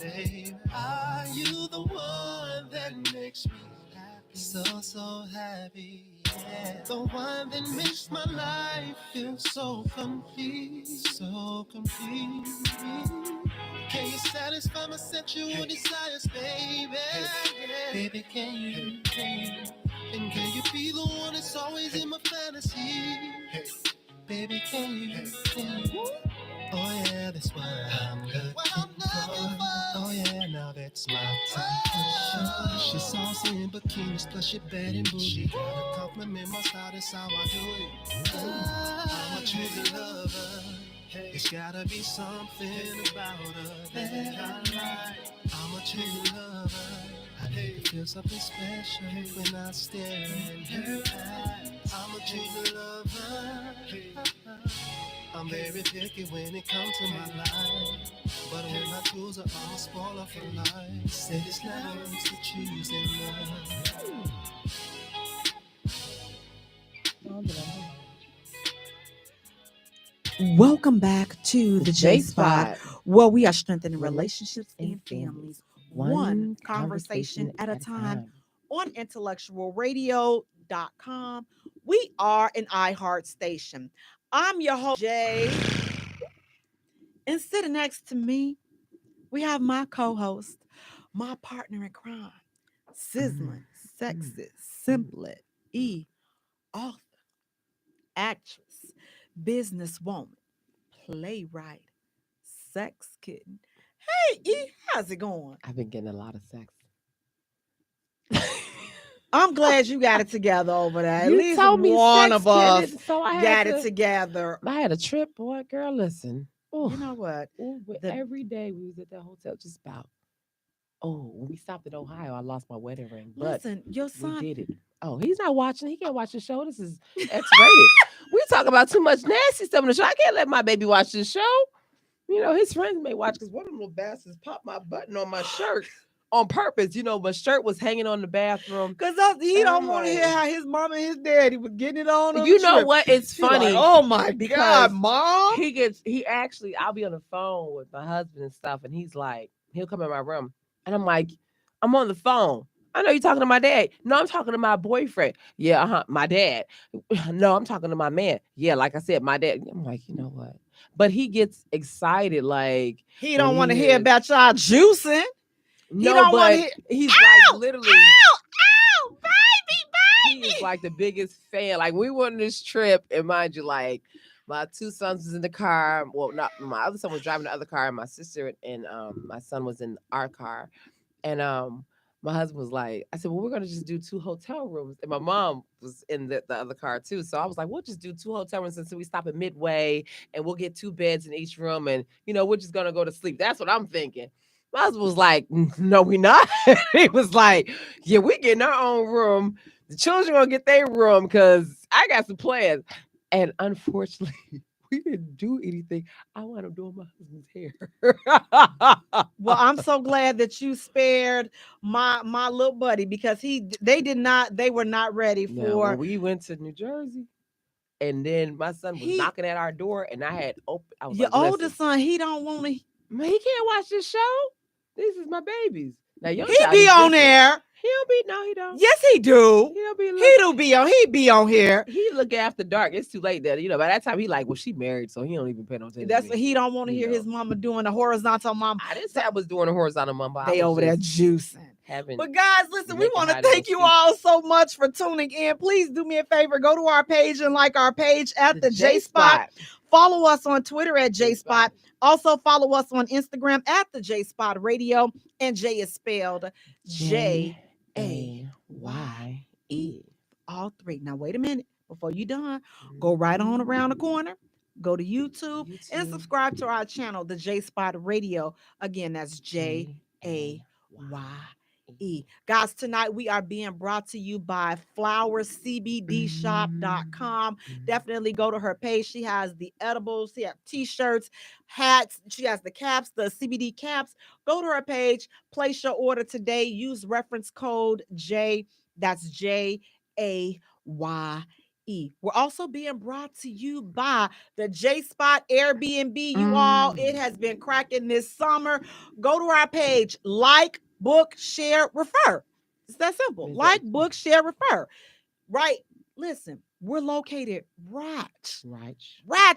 babe. Are you the one that makes me happy? So happy. Yeah. The one that makes my life feel so complete. Can you satisfy my sexual desires, baby? Baby, can you? And can you be the one that's always in my fantasy? Baby, can you? Oh yeah, that's what I'm looking for. Oh yeah, now that's my type. She's saucy in bikinis, plus she bad and bougie. Gotta compliment my style, that's how I do it. I'm a true lover. It's gotta be something about her that I like. I'm a true lover. I need to feel something special when I stare in her eyes. I'm a true lover. I'm very picky when it comes to my life. But when I choose her, I'm a spoiler for life. Said it's not to choose in love. Welcome back to the J Spot, where we are strengthening relationships and families, one conversation at a time, on IntellectualRadio.com. We are an iHeart station. I'm your host, Jaye. And sitting next to me, we have my co-host, my partner in crime, sizzling, sexist, simplet, author, actress, businesswoman, playwright, sex kitten. Hey, E, how's it going? I've been getting a lot of sex. I'm glad you got it together over there. At You least told me one sex of us kitten, so I got had it to. together. I had a trip, boy, girl. Listen, You know what? every day we was at that hotel, just about. Oh, when we stopped at Ohio, I lost my wedding ring, but Listen, your we son. did it. Oh, he's not watching. He can't watch the show. This is X-rated. We talk about too much nasty stuff on the show. I can't let my baby watch this show. You know, his friends may watch because one of them little bastards popped my button on my shirt. on purpose. My shirt was hanging on the bathroom. Because he And don't I'm want to like- hear how his mama and his daddy was getting it on the You know trip. what? It's She like, funny. oh my because God, Mom. he actually, I'll be on the phone with my husband and stuff, and he's like, he'll come in my room, and I'm like, I'm on the phone. I know you're talking to my dad. No, I'm talking to my boyfriend. Yeah, my dad. No, I'm talking to my man. Yeah, like I said, my dad. I'm like, you know what? But he gets excited, like He when don't want to hear hears- about y'all juicing. No, don't wanna but hear- he's Ow! like literally. Ow, baby. He is like the biggest fan. Like we went on this trip, and mind you, like my two sons was in the car. Well, not my other son was driving the other car, and my sister and my son was in our car. And my husband was like, I said, well, we're gonna just do 2 hotel rooms. And my mom was in the other car too. So I was like, we'll just do 2 hotel rooms until we stop at Midway, and we'll get 2 beds in each room, and we're just gonna go to sleep. That's what I'm thinking. My husband was like, no, we not. He was like, yeah, we getting our own room. The children gonna get their room because I got some plans. And unfortunately, we didn't do anything. I wound up doing my husband's hair. Well, I'm so glad that you spared my little buddy because they were not ready Now, for. when we went to New Jersey, and then my son was knocking at our door, and I had open. I was Your like, oldest son, he don't want to. man, he can't watch this show. This is my babies. Now, He be on there. He don't be. No, he don't. Yes, he do. He don't be. He do be on. He be on here. He look after dark. It's too late there. By that time he like, well, she married, so he don't even pay no attention. That's to what me. he don't want to hear his mama doing the horizontal mama. I didn't say I was doing a horizontal mama. They over there juicing. But guys, listen, we making want to high notes thank you speak. all so much for tuning in. Please do me a favor, go to our page and like our page at the J Spot. Follow us on Twitter at J Spot. Also follow us on Instagram at the J Spot Radio, and Jay is spelled Jaye. All 3. Now wait a minute before you done. Go right on around the corner. Go to YouTube and subscribe to our channel, the J Spot Radio. Again, that's Jaye. Guys, tonight we are being brought to you by flowerscbdshop.com. Definitely go to her page. She has the edibles, she has t-shirts, hats, she has the caps, the CBD caps. Go to her page, place your order today. Use reference code J. That's Jaye. We're also being brought to you by the J Spot Airbnb. You all, it has been cracking this summer. Go to our page, like, book, share, refer. It's that simple. Like, book, share, refer. Right. Listen, we're located right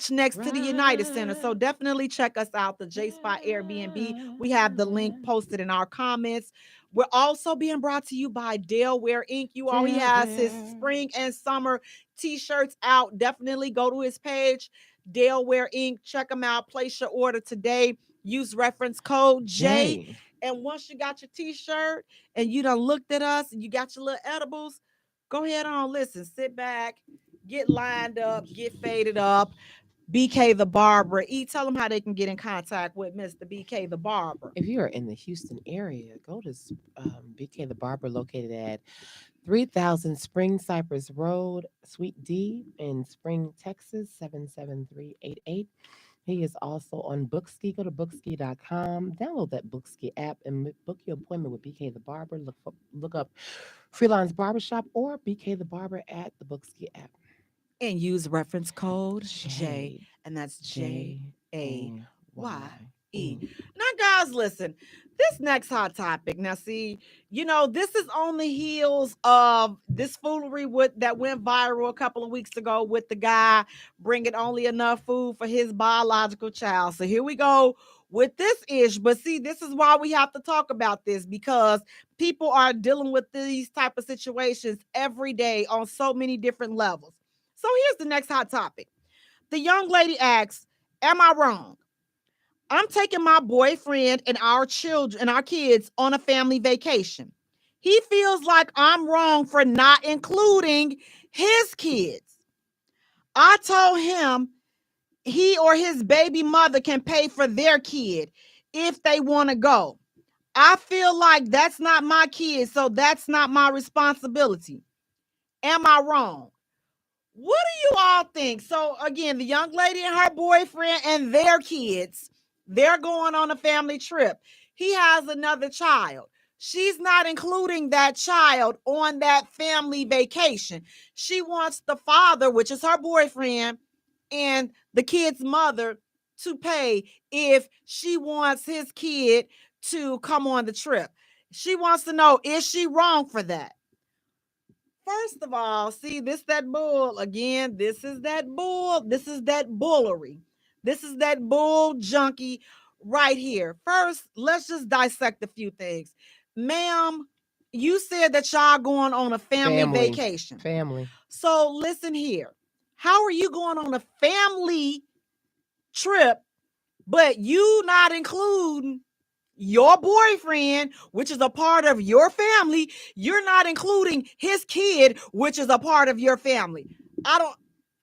next to the United Center. So definitely check us out, the J Spot Airbnb. We have the link posted in our comments. We're also being brought to you by Delaware Inc. You all, he has his spring and summer t-shirts out. Definitely go to his page, Delaware Inc. Check him out. Place your order today. Use reference code J. And once you got your t-shirt and you done looked at us and you got your little edibles, go ahead on, listen, sit back, get lined up, get faded up. BK the Barber. Tell them how they can get in contact with Mr. BK the Barber. If you are in the Houston area, go to BK the Barber, located at 3000 Spring Cypress Road, Suite D in Spring, Texas, 77388. He is also on Bookski. Go to bookski.com. Download that Bookski app and book your appointment with BK the Barber. Look up Freelance Barbershop or BK the Barber at the Bookski app. And use reference code J. And that's Jaye. Now, guys, listen, this next hot topic. Now, see, this is on the heels of this foolery that went viral a couple of weeks ago with the guy bringing only enough food for his biological child. So here we go with this ish. But see, this is why we have to talk about this, because people are dealing with these type of situations every day on so many different levels. So here's the next hot topic. The young lady asks, am I wrong? I'm taking my boyfriend and our children and our kids on a family vacation. He feels like I'm wrong for not including his kids. I told him he or his baby mother can pay for their kid if they want to go. I feel like that's not my kid, so that's not my responsibility. Am I wrong? What do you all think? So again, the young lady and her boyfriend and their kids, they're going on a family trip. He has another child. She's not including that child on that family vacation. She wants the father, which is her boyfriend, and the kid's mother to pay if she wants his kid to come on the trip. She wants to know, is she wrong for that? First of all, see, this that bull again. This is that bull. This is that bullery. This is that bull junkie right here. First, let's just dissect a few things. Ma'am, you said that y'all going on a family vacation. Family. So listen here. How are you going on a family trip, but you not including your boyfriend, which is a part of your family? You're not including his kid, which is a part of your family. I don't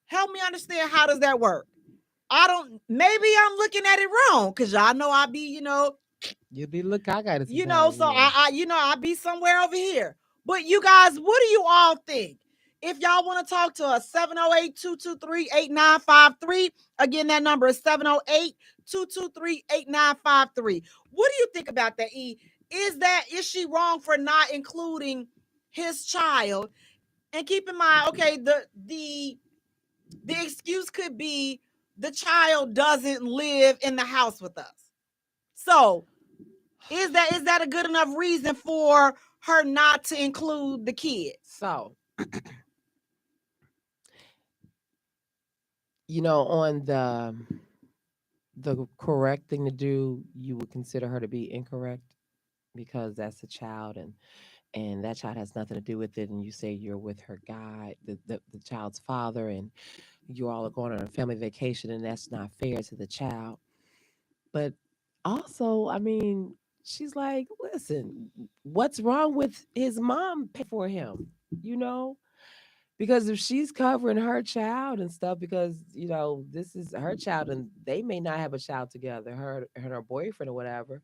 help me understand, how does that work? Maybe I'm looking at it wrong, because y'all know I be, You'll be look. I got it. so I be somewhere over here. But you guys, what do you all think? If y'all want to talk to us, 708-223-8953. Again, that number is 708-223-8953. What do you think about that, E? Is she wrong for not including his child? And keep in mind, okay, the excuse could be the child doesn't live in the house with us. So is that a good enough reason for her not to include the kid? So, on the correct thing to do, you would consider her to be incorrect, because that's a child, and that child has nothing to do with it. And you say you're with her guy, the child's father, and you all are going on a family vacation, and that's not fair to the child. But also, I mean, she's like, listen, what's wrong with his mom pay for him? You know, because if she's covering her child and stuff, because this is her child, and they may not have a child together, her and her boyfriend or whatever,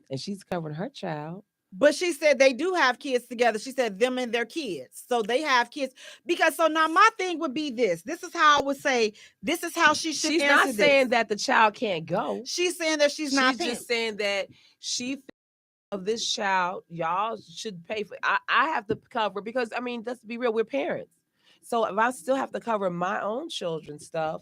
and she's covering her child. But she said they do have kids together. She said them and their kids. So they have kids. Because so now my thing would be this. This is how I would say, this is how she should answer this. She's not saying that the child can't go. She's saying that she's not paying. She's just saying that she of this child, y'all should pay for. I have to cover, because I mean, let's be real, we're parents. So if I still have to cover my own children's stuff,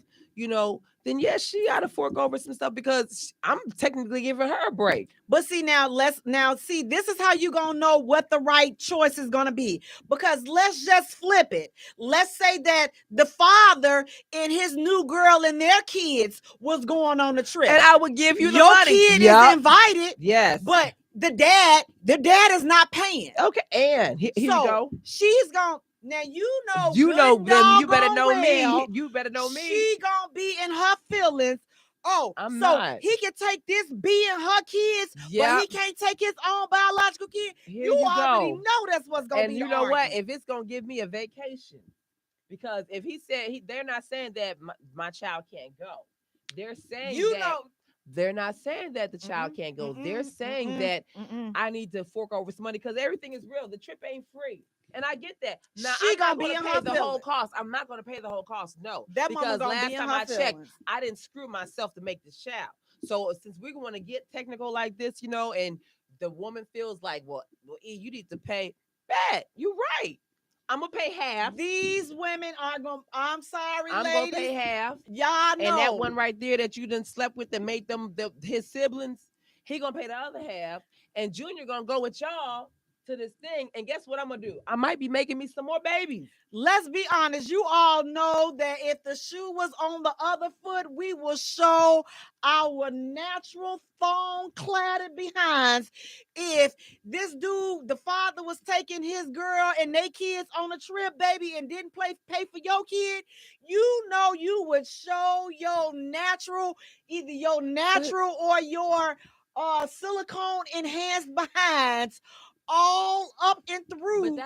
then yes, she got to fork over some stuff, because I'm technically giving her a break. But see, see, this is how you gonna know what the right choice is gonna be. Because let's just flip it. Let's say that the father and his new girl and their kids was going on the trip, and I would give you the your money. Kid is invited, yes, but the dad is not paying. Okay, and here you go. She's gonna. Now then you better know me. You better know me. She gonna be in her feelings. Oh, I'm not. He can take this being her kids, but he can't take his own biological kid. You already know that's what's gonna be. And you know what? If it's gonna give me a vacation, because if he said they're not saying that my child can't go. They're saying they're not saying that the child can't go. They're saying that I need to fork over some money, because everything is real. The trip ain't free. And I get that. Now, I'm not going to pay the whole cost. I'm not going to pay the whole cost. No. Because last time I checked, I didn't screw myself to make this child. So since we're going to get technical like this, and the woman feels like, well, E, you need to pay. Bad. You're right. I'm going to pay half. These women are going to, I'm sorry, ladies. I'm going to pay half. Y'all know. And that one right there that you done slept with and made them his siblings, he going to pay the other half. And Junior going to go with y'all to this thing, and guess what I'm gonna do? I might be making me some more babies. Let's be honest. You all know that if the shoe was on the other foot, we will show our natural thong-cladded behinds. If this dude, the father, was taking his girl and they kids on a trip, baby, and didn't pay for your kid, you would show either your natural or your silicone enhanced behinds all up and through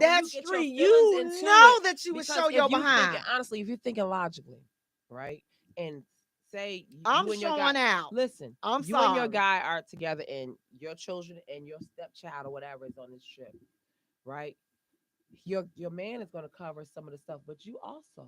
that street. You know that you would show your behind. Honestly, if you're thinking logically, right? And say I'm showing out. Listen, I'm you sorry. and your guy are together, and your children and your stepchild or whatever is on this trip, right? Your man is going to cover some of the stuff, but you also.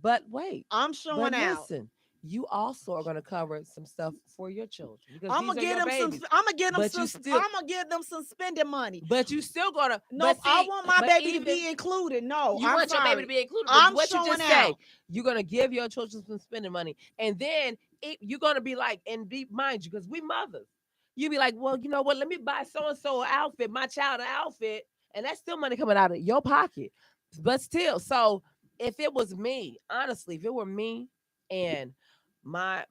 But wait, I'm showing out. Listen, you also are going to cover some stuff for your children because I'm these gonna are get your them some. babies. I'm gonna get them But some. you still, I'm gonna give them some spending money. but you still gonna, but Nope, I see, want my but baby to even be included. No, you I'm want your baby to sorry. be included, but I'm what you showing just say, out. you're gonna give your children some spending money, and then you're gonna be like, and be mind you, because we mothers, you be like, well, you know what? Let me buy so and so an outfit, my child an outfit, and that's still money coming out of your pocket. But still, so if it was me, honestly, if it were me, and my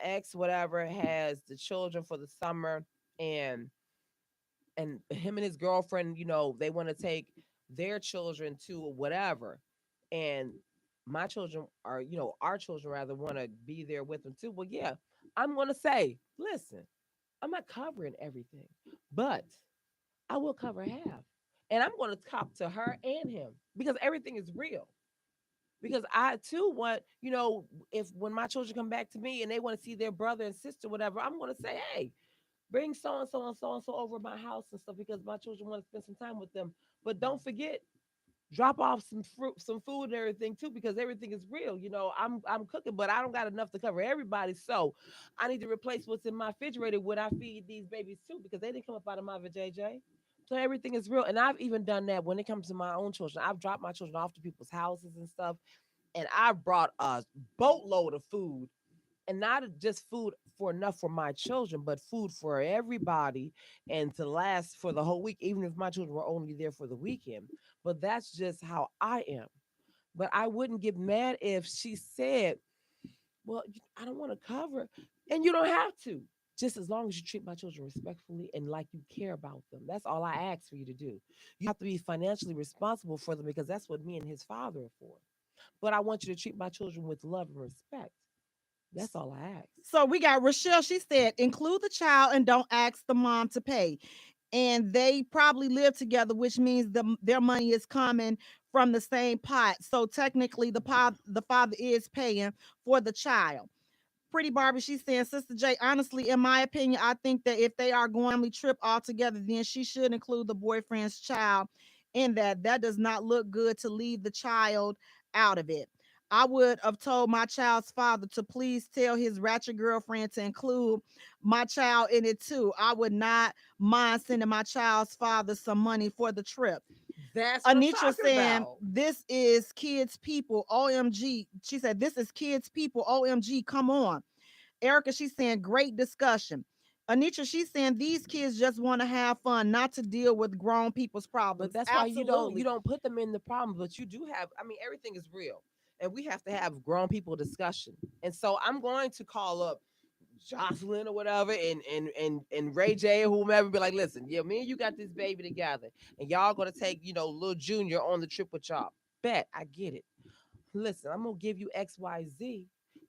ex whatever has the children for the summer, and him and his girlfriend, they want to take their children to whatever, and my children are, our children rather want to be there with them too. Well, yeah, I'm gonna say, listen, I'm not covering everything, but I will cover half, and I'm gonna talk to her and him because everything is real. Because I too want, if when my children come back to me and they want to see their brother and sister, whatever, I'm gonna say, hey, bring so and so over my house and stuff because my children want to spend some time with them. But don't forget, drop off some fruit, some food, and everything too, because everything is real. I'm cooking, but I don't got enough to cover everybody. So I need to replace what's in my refrigerator when I feed these babies too, because they didn't come up out of my vajayjay. So everything is real. And I've even done that when it comes to my own children. I've dropped my children off to people's houses and stuff. And I brought a boatload of food, and not just food for enough for my children, but food for everybody and to last for the whole week, even if my children were only there for the weekend. But that's just how I am. But I wouldn't get mad if she said, well, I don't want to cover, and you don't have to. Just as long as you treat my children respectfully and like you care about them. That's all I ask for you to do. You have to be financially responsible for them because that's what me and his father are for. But I want you to treat my children with love and respect. That's all I ask. So we got Rochelle. She said, include the child and don't ask the mom to pay. And they probably live together, which means their money is coming from the same pot. So technically, the father is paying for the child. Pretty Barbie, she's saying, Sister J, honestly, in my opinion, I think that if they are going family trip all together, then she should include the boyfriend's child in that. That does not look good to leave the child out of it. I would have told my child's father to please tell his ratchet girlfriend to include my child in it too. I would not mind sending my child's father some money for the trip. That's what I'm Anitra talking saying, about. this is kids people. OMG. She said, this is kids people. OMG. Come on. Erica, she's saying, great discussion. Anitra, she's saying these kids just want to have fun, not to deal with grown people's But problems. that's why you Absolutely. don't put them in the problems, but you do have. I mean, everything is real, and we have to have grown people discussion. And so I'm going to call up Jocelyn or whatever, and Ray J or whomever, be like, listen, yeah, me and you got this baby together, and y'all gonna take little Junior on the trip with y'all. Bet I get it. Listen, I'm gonna give you XYZ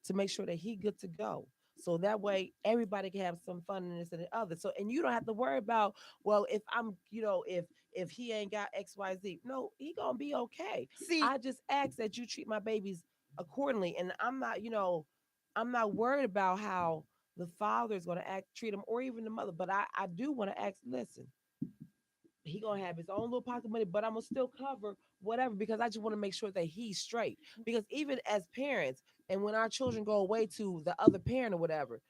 to make sure that he good to go. So that way everybody can have some fun in this and the other. So and you don't have to worry about, well, if I'm, if he ain't got XYZ. No, he gonna be okay. See, I just ask that you treat my babies accordingly. And I'm not worried about how the father is gonna treat him or even the mother. But I do want to ask, listen, he gonna have his own little pocket money, but I'm gonna still cover whatever because I just want to make sure that he's straight. Because even as parents, and when our children go away to the other parent or whatever,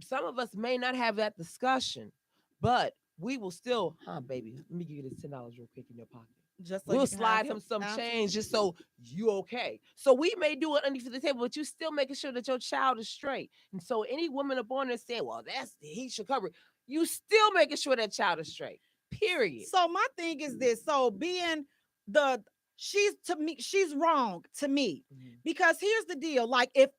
some of us may not have that discussion, but we will still, baby, let me give you this $10 real quick in your pocket. just so We'll you can have slide him some change absolutely. just so you okay. So we may do it underneath the table, but you still making sure that your child is straight. And so any woman up on there saying, well, he should cover it, you still making sure that child is straight. Period. So my thing is this. So being the she's to me, she's wrong to me. Mhm. Because here's the deal. Like if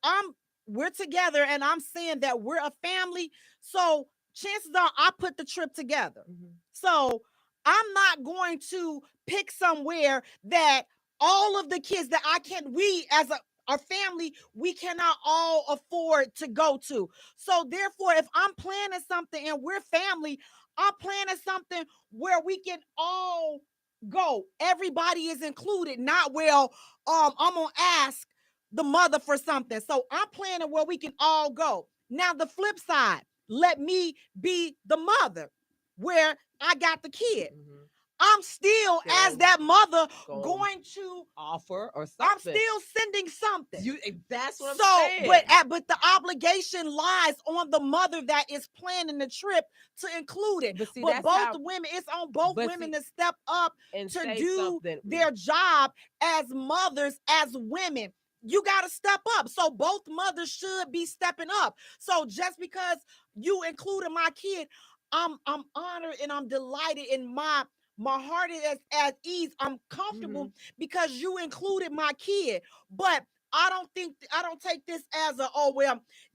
we're together and I'm saying that we're a family, so chances are I put the trip together. Mhm. So I'm not going to pick somewhere that all of the kids that we as a family, we cannot all afford to go to. So therefore, if I'm planning something and we're family, I'm planning something where we can all go. Everybody is included, not well, I'm gonna ask the mother for something. So I'm planning where we can all go. Now, the flip side, let me be the mother where I got the kid. Mhm. I'm still, as that mother, going to offer or I'm something. still sending something. That's what I'm saying. But the obligation lies on the mother that is planning the trip to include it. But both women, it's on both women to step up and to do their job as mothers, as women. You got to step up. So both mothers should be stepping up. So just because you included my kid, I'm honored and I'm delighted, in my heart is at ease. I'm comfortable because you included my kid. But I don't take this as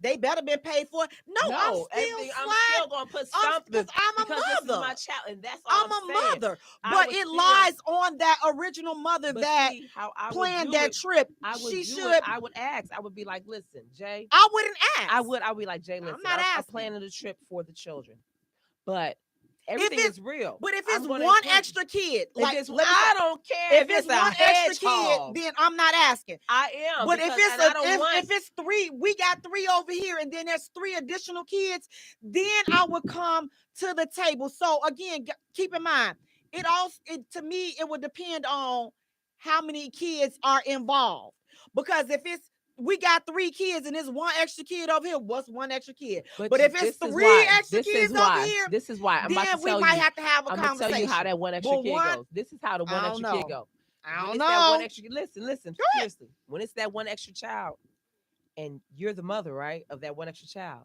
they better be paid for it. No, I'm still gonna put something because I'm a mother. This is my child, and that's all I'm a mother. But it lies on that original mother that planned that trip. I would ask. I would be like, listen, Jay. I wouldn't ask. I would be like, Jay, listen, I'm planning the trip for the children, but everything is real. But if it's one extra kid, I don't care if it's one extra kid, then I'm not asking. I am. But if it's three, we got three over here, and then there's three additional kids, then I would come to the table. So again, keep in mind, to me, it would depend on how many kids are involved. Because if we got three kids and there's one extra kid over here, what's one extra kid? But if it's three extra kids over here, this is why then we might have to have a conversation. I'm gonna tell you how that one extra kid goes. This is how the one extra kid goes. I don't know. Listen, seriously. When it's that one extra child, and you're the mother, right, of that one extra child,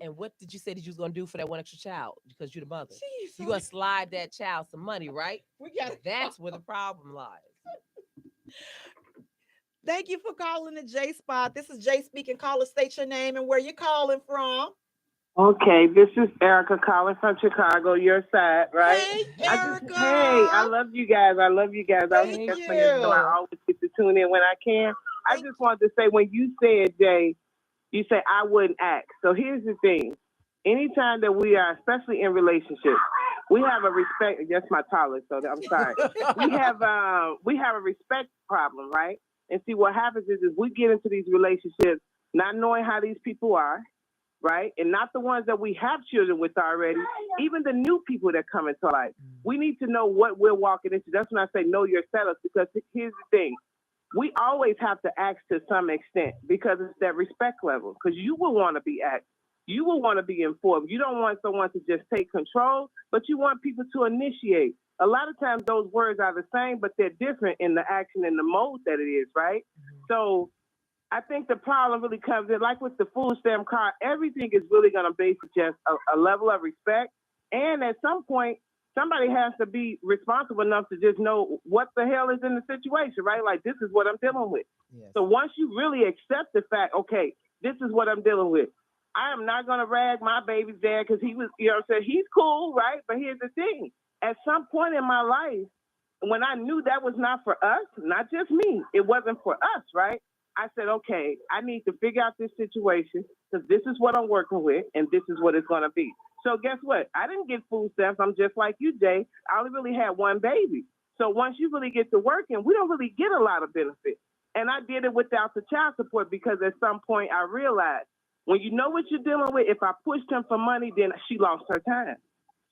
and what did you say that you was gonna do for that one extra child? Because you're the mother. You're gonna slide that child some money, right? That's where the problem lies. Thank you for calling the J Spot. This is Jay speaking. Caller, state your name and where you're calling from. Okay, this is Erica calling from Chicago, your side, right? Hey, Erica. I love you guys. I was just saying, so I always get to tune in when I can. I just wanted to say, when you said, Jay, you say I wouldn't ask. So here's the thing. Anytime that we are, especially in relationships, we have a respect. That's my tolerance, so I'm sorry. we have a respect problem, right? And see, what happens is we get into these relationships not knowing how these people are, right? And not the ones that we have children with already, even the new people that come into life. We need to know what we're walking into. That's when I say know your setups, because here's the thing. We always have to ask to some extent because it's that respect level, because you will want to be asked. You will want to be informed. You don't want someone to just take control, but you want people to initiate. A lot of times those words are the same, but they're different in the action and the mode that it is, right? So I think the problem really comes in, like with the food stamp card, everything is really going to base just a level of respect. And at some point, somebody has to be responsible enough to just know what the hell is in the situation, right? Like, this is what I'm dealing with. Yes. So once you really accept the fact, okay, this is what I'm dealing with. I am not going to rag my baby's dad because he was, he's cool, right? But here's the thing. At some point in my life, when I knew that was not for us, not just me, it wasn't for us, right? I said, okay, I need to figure out this situation because this is what I'm working with and this is what it's going to be. So guess what? I didn't get food stamps. I'm just like you, Jay. I only really had one baby. So once you really get to working, we don't really get a lot of benefits. And I did it without the child support because at some point I realized when you know what you're dealing with, if I pushed him for money, then she lost her time.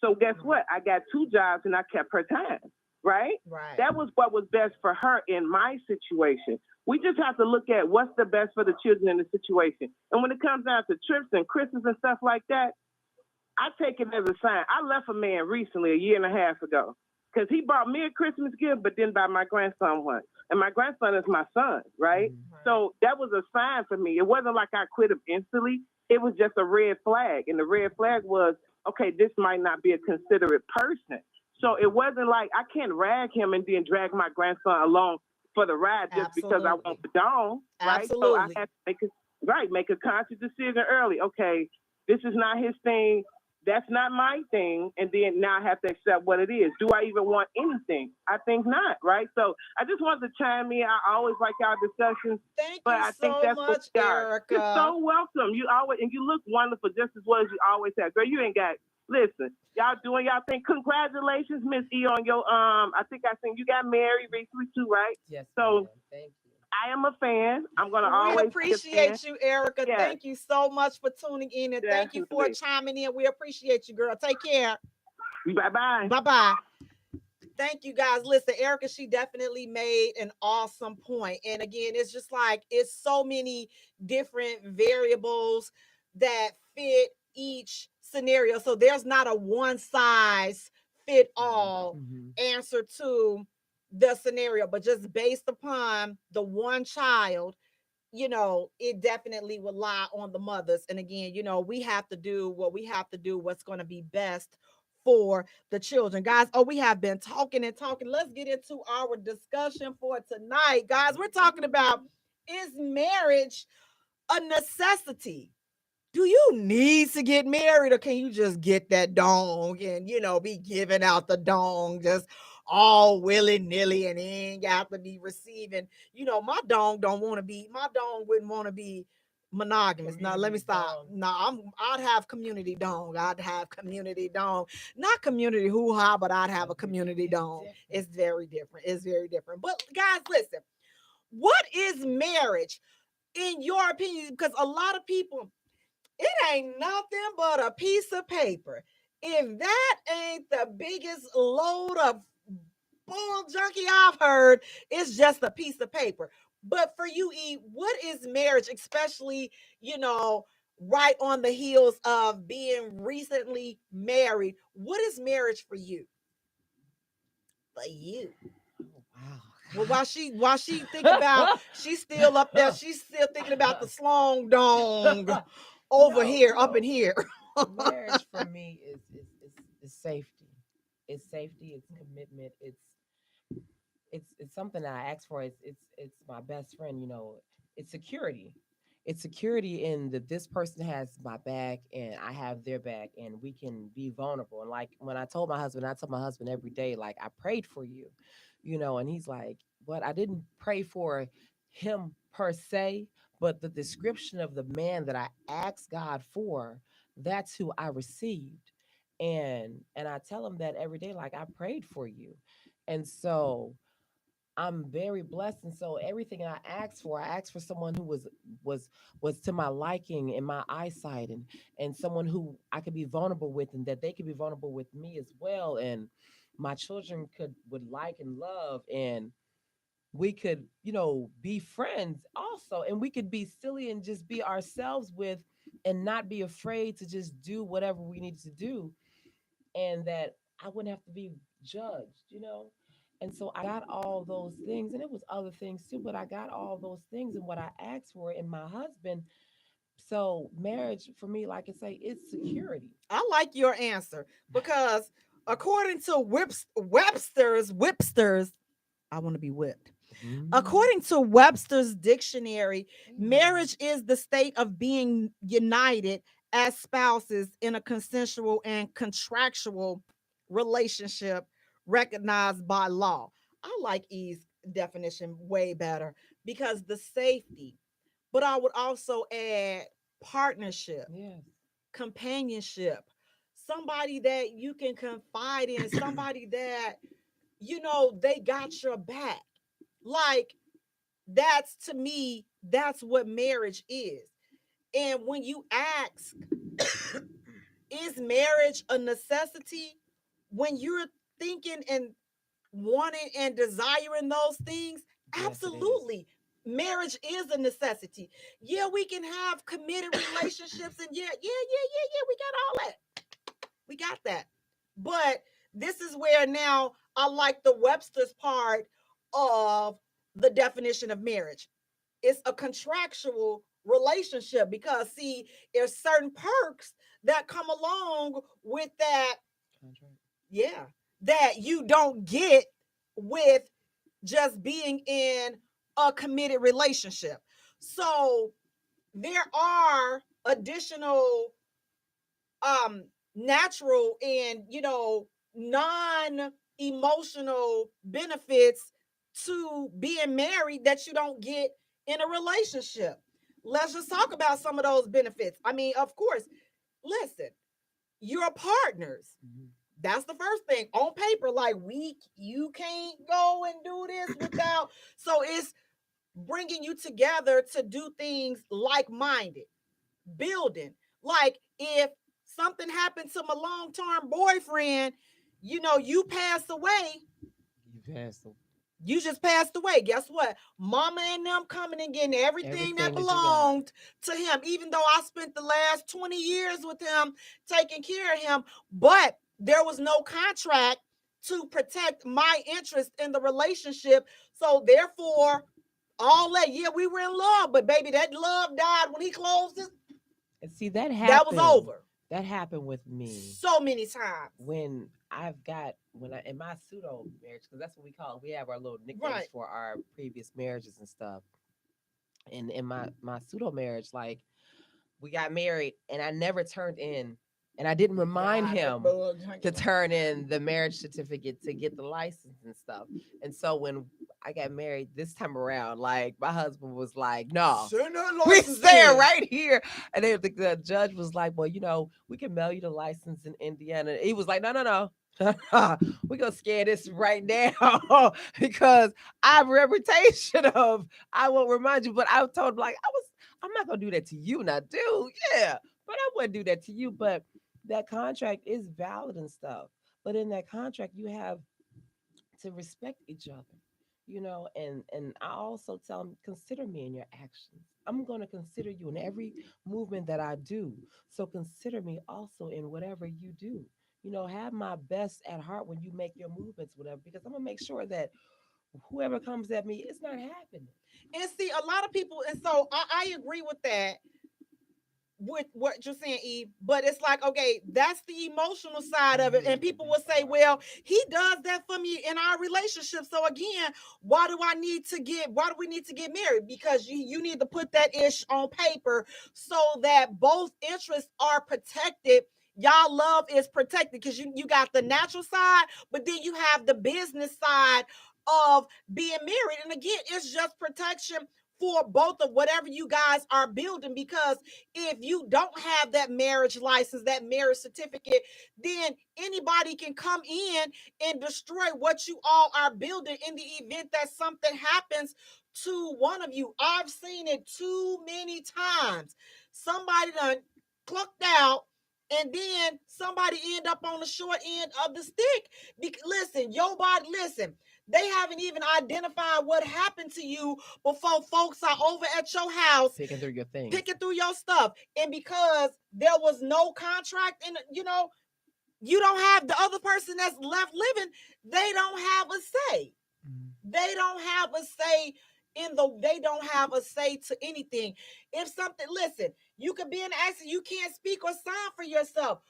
So guess what? I got two jobs and I kept her time, right? That was what was best for her in my situation. We just have to look at what's the best for the children in the situation. And when it comes down to trips and Christmas and stuff like that, I take it as a sign. I left a man recently, a year and a half ago, because he bought me a Christmas gift, but didn't buy my grandson one. And my grandson is my son, right? So that was a sign for me. It wasn't like I quit him instantly. It was just a red flag. And the red flag was, okay, this might not be a considerate person. So it wasn't like I can't rag him and then drag my grandson along for the ride just because I want the dome, right? Absolutely. So I had to make a conscious decision early. Okay, this is not his thing. That's not my thing. And then now I have to accept what it is. Do I even want anything? I think not, right? So I just wanted to chime in. I always like our discussions. Thank you so much, Erica. You're so welcome. You always, and you look wonderful just as well as you always have. Girl, you ain't got, listen, y'all doing y'all thing. Congratulations, Miss E, on your, I think I seen you got married recently too, right? Yes. So thank you. I am a fan. I'm going to always appreciate you, Erica. Yes. Thank you so much for tuning in, and thank you for chiming in. We appreciate you, girl. Take care. Bye-bye. Bye-bye. Thank you guys. Listen, Erica, she definitely made an awesome point. And again, it's just like it's so many different variables that fit each scenario. So there's not a one size fit all answer to the scenario, but just based upon the one child, it definitely will lie on the mothers. And again, we have to do what we have to do, what's going to be best for the children. Guys, we have been talking and talking. Let's get into our discussion for tonight. Guys, we're talking about, is marriage a necessity? Do you need to get married, or can you just get that dong and be giving out the dong just all willy-nilly and ain't got to be receiving? My dong wouldn't want to be monogamous. Now let me stop. No, I'd have community dong. I'd have community dong. Not community hoo-ha, but I'd have a community dong. It's very different. It's very different. But guys, listen, what is marriage in your opinion? Because a lot of people, it ain't nothing but a piece of paper. If that ain't the biggest load of bull junkie I've heard, it's just a piece of paper. But for you, E, what is marriage, especially, right on the heels of being recently married? What is marriage for you? For you. Wow. Well, while she think about, she's still up there. She's still thinking about the slong dong over here, up in here. Marriage for me is safety. It's safety. It's commitment. It's something that I ask for. It's my best friend. It's security. It's security in that this person has my back and I have their back, and we can be vulnerable. And like when I told my husband, I tell my husband every day, like, I prayed for you, and he's like, "What? I didn't pray for him per se, but the description of the man that I asked God for, that's who I received." And I tell him that every day, like, I prayed for you. And so I'm very blessed. And so everything I asked for someone who was was to my liking and my eyesight, and someone who I could be vulnerable with, and that they could be vulnerable with me as well. And my children would like and love, and we could, be friends also, and we could be silly and just be ourselves with, and not be afraid to just do whatever we needed to do, and that I wouldn't have to be judged. And so I got all those things, and it was other things too, but I got all those things and what I asked for in my husband. So marriage for me, like I say, it's security. I like your answer, because according to Webster's, I want to be whipped. According to Webster's dictionary, marriage is the state of being united as spouses in a consensual and contractual relationship recognized by law. I like E's definition way better, because the safety, but I would also add partnership, Yes. companionship, somebody that you can confide in, somebody that, they got your back. Like, that's, to me, that's what marriage is. And when you ask, is marriage a necessity? When you're thinking and wanting and desiring those things, Yes, absolutely. Marriage is a necessity. Yeah, we can have committed relationships, and yeah, we got all that. We got that. But this is where now I like the Webster's part of the definition of marriage. It's a contractual relationship, because see, there's certain perks that come along with that. Contract. Yeah, that you don't get with just being in a committed relationship. So there are additional natural and non-emotional benefits to being married that you don't get in a relationship. Let's just talk about some of those benefits. I mean, of course, listen, you're partners. That's the first thing on paper. Like, you can't go and do this without. So it's bringing you together to do things like-minded, building. Like, if something happened to my long-term boyfriend, you pass away, passed You just passed away. Guess what? Mama and them coming and getting everything that everything that you got. belonged to him, even though I spent the last 20 years with him taking care of him. But there was no contract to protect my interest in the relationship. So therefore, all that, yeah, we were in love, but baby, that love died when he closed it. And see, that That was happened. over That happened with me so many times. when when I in my pseudo marriage, because that's what we call it. We have our little nicknames Right. for our previous marriages and stuff. And in my pseudo marriage, like we got married, and I never turned in, and I didn't remind him to turn in the marriage certificate to get the license and stuff. And so when I got married this time around, like my husband was like, "No, we staying right here." And then the judge was like, "Well, we can mail you the license in Indiana." He was like, "No, no, no." We're gonna scare this right now because I have a reputation of I won't remind you, but I told him like I'm not gonna do that to you now, dude. Yeah, but I wouldn't do that to you. But that contract is valid and stuff. But in that contract, you have to respect each other, and I also tell them, consider me in your actions. I'm going to consider you in every movement that I do. So consider me also in whatever you do. Have my best at heart when you make your movements, whatever, because I'm gonna make sure that whoever comes at me, it's not happening. And see, a lot of people, and so I agree with that, with what you're saying, Eve, but it's like, okay, that's the emotional side of it. And people will say, well, he does that for me in our relationship. So again, why do we need to get married? Because you need to put that ish on paper so that both interests are protected. Y'all love is protected because you got the natural side, but then you have the business side of being married. And again, it's just protection for both of whatever you guys are building, because if you don't have that marriage license, that marriage certificate, then anybody can come in and destroy what you all are building in the event that something happens to one of you. I've seen it too many times. Somebody done clucked out, and then somebody end up on the short end of the stick. Listen, your body, listen, they haven't even identified what happened to you before folks are over at your house picking through your things, picking through your stuff. And because there was no contract, and you don't have the other person that's left living, they don't have a say. They don't have a say they don't have a say to anything. If something, listen, you could be in an accident, you can't speak or sign for yourself.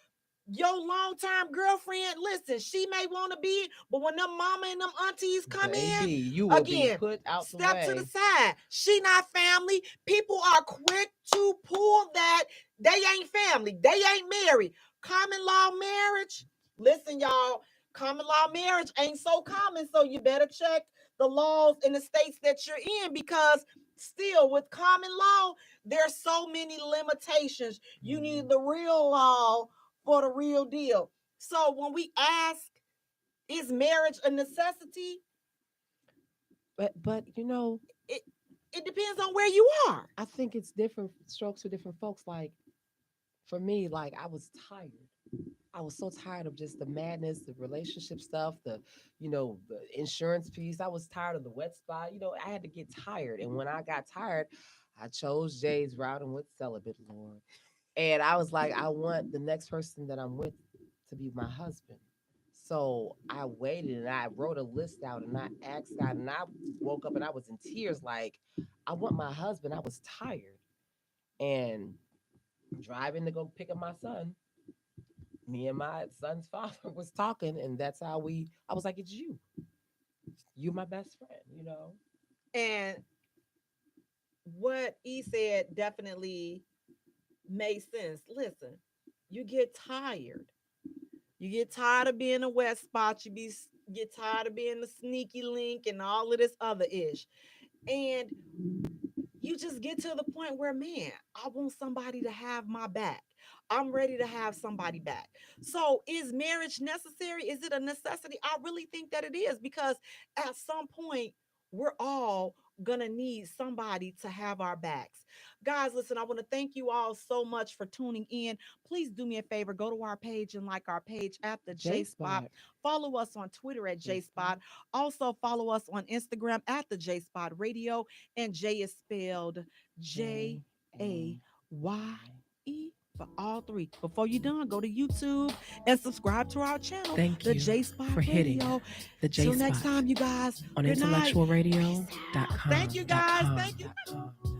Your long-term girlfriend, listen, she may want to be, but when them mama and them aunties come in, you will be put out the way. Step to the side. She not family. People are quick to pull that. They ain't family. They ain't married. Common law marriage. Listen, y'all, common law marriage ain't so common, so you better check the laws in the states that you're in, because still with common law, there's so many limitations. You need the real law for the real deal. So when we ask, is marriage a necessity? But it depends on where you are. I think it's different strokes for different folks. Like for me, like I was tired. I was so tired of just the madness, the relationship stuff, the insurance piece. I was tired of the wet spot. I had to get tired. And when I got tired, I chose Jaye's route and went celibate, Lord. And I was like, I want the next person that I'm with to be my husband. So I waited and I wrote a list out and I asked God, and I woke up and I was in tears like, I want my husband. I was tired. And driving to go pick up my son, me and my son's father was talking, and that's how I was like, it's you. You're my best friend, And what he said definitely made sense. Listen, you get tired. You get tired of being a wet spot. Get tired of being the sneaky link and all of this other ish. And you just get to the point where, man, I want somebody to have my back. I'm ready to have somebody back. So is marriage necessary? Is it a necessity? I really think that it is, because at some point we're all gonna need somebody to have our backs. Guys, listen, I want to thank you all so much for tuning in. Please do me a favor, go to our page and like our page at the J Spot. Follow us on Twitter at J Spot. Also follow us on Instagram at the J Spot Radio. And Jay is spelled Jaye for all three. Before you're done, go to YouTube and subscribe to our channel. Thank the you J Spot for hitting Radio. the J Till Spot next time, you guys. on Good night. IntellectualRadio.com. Thank you, guys. Thank you.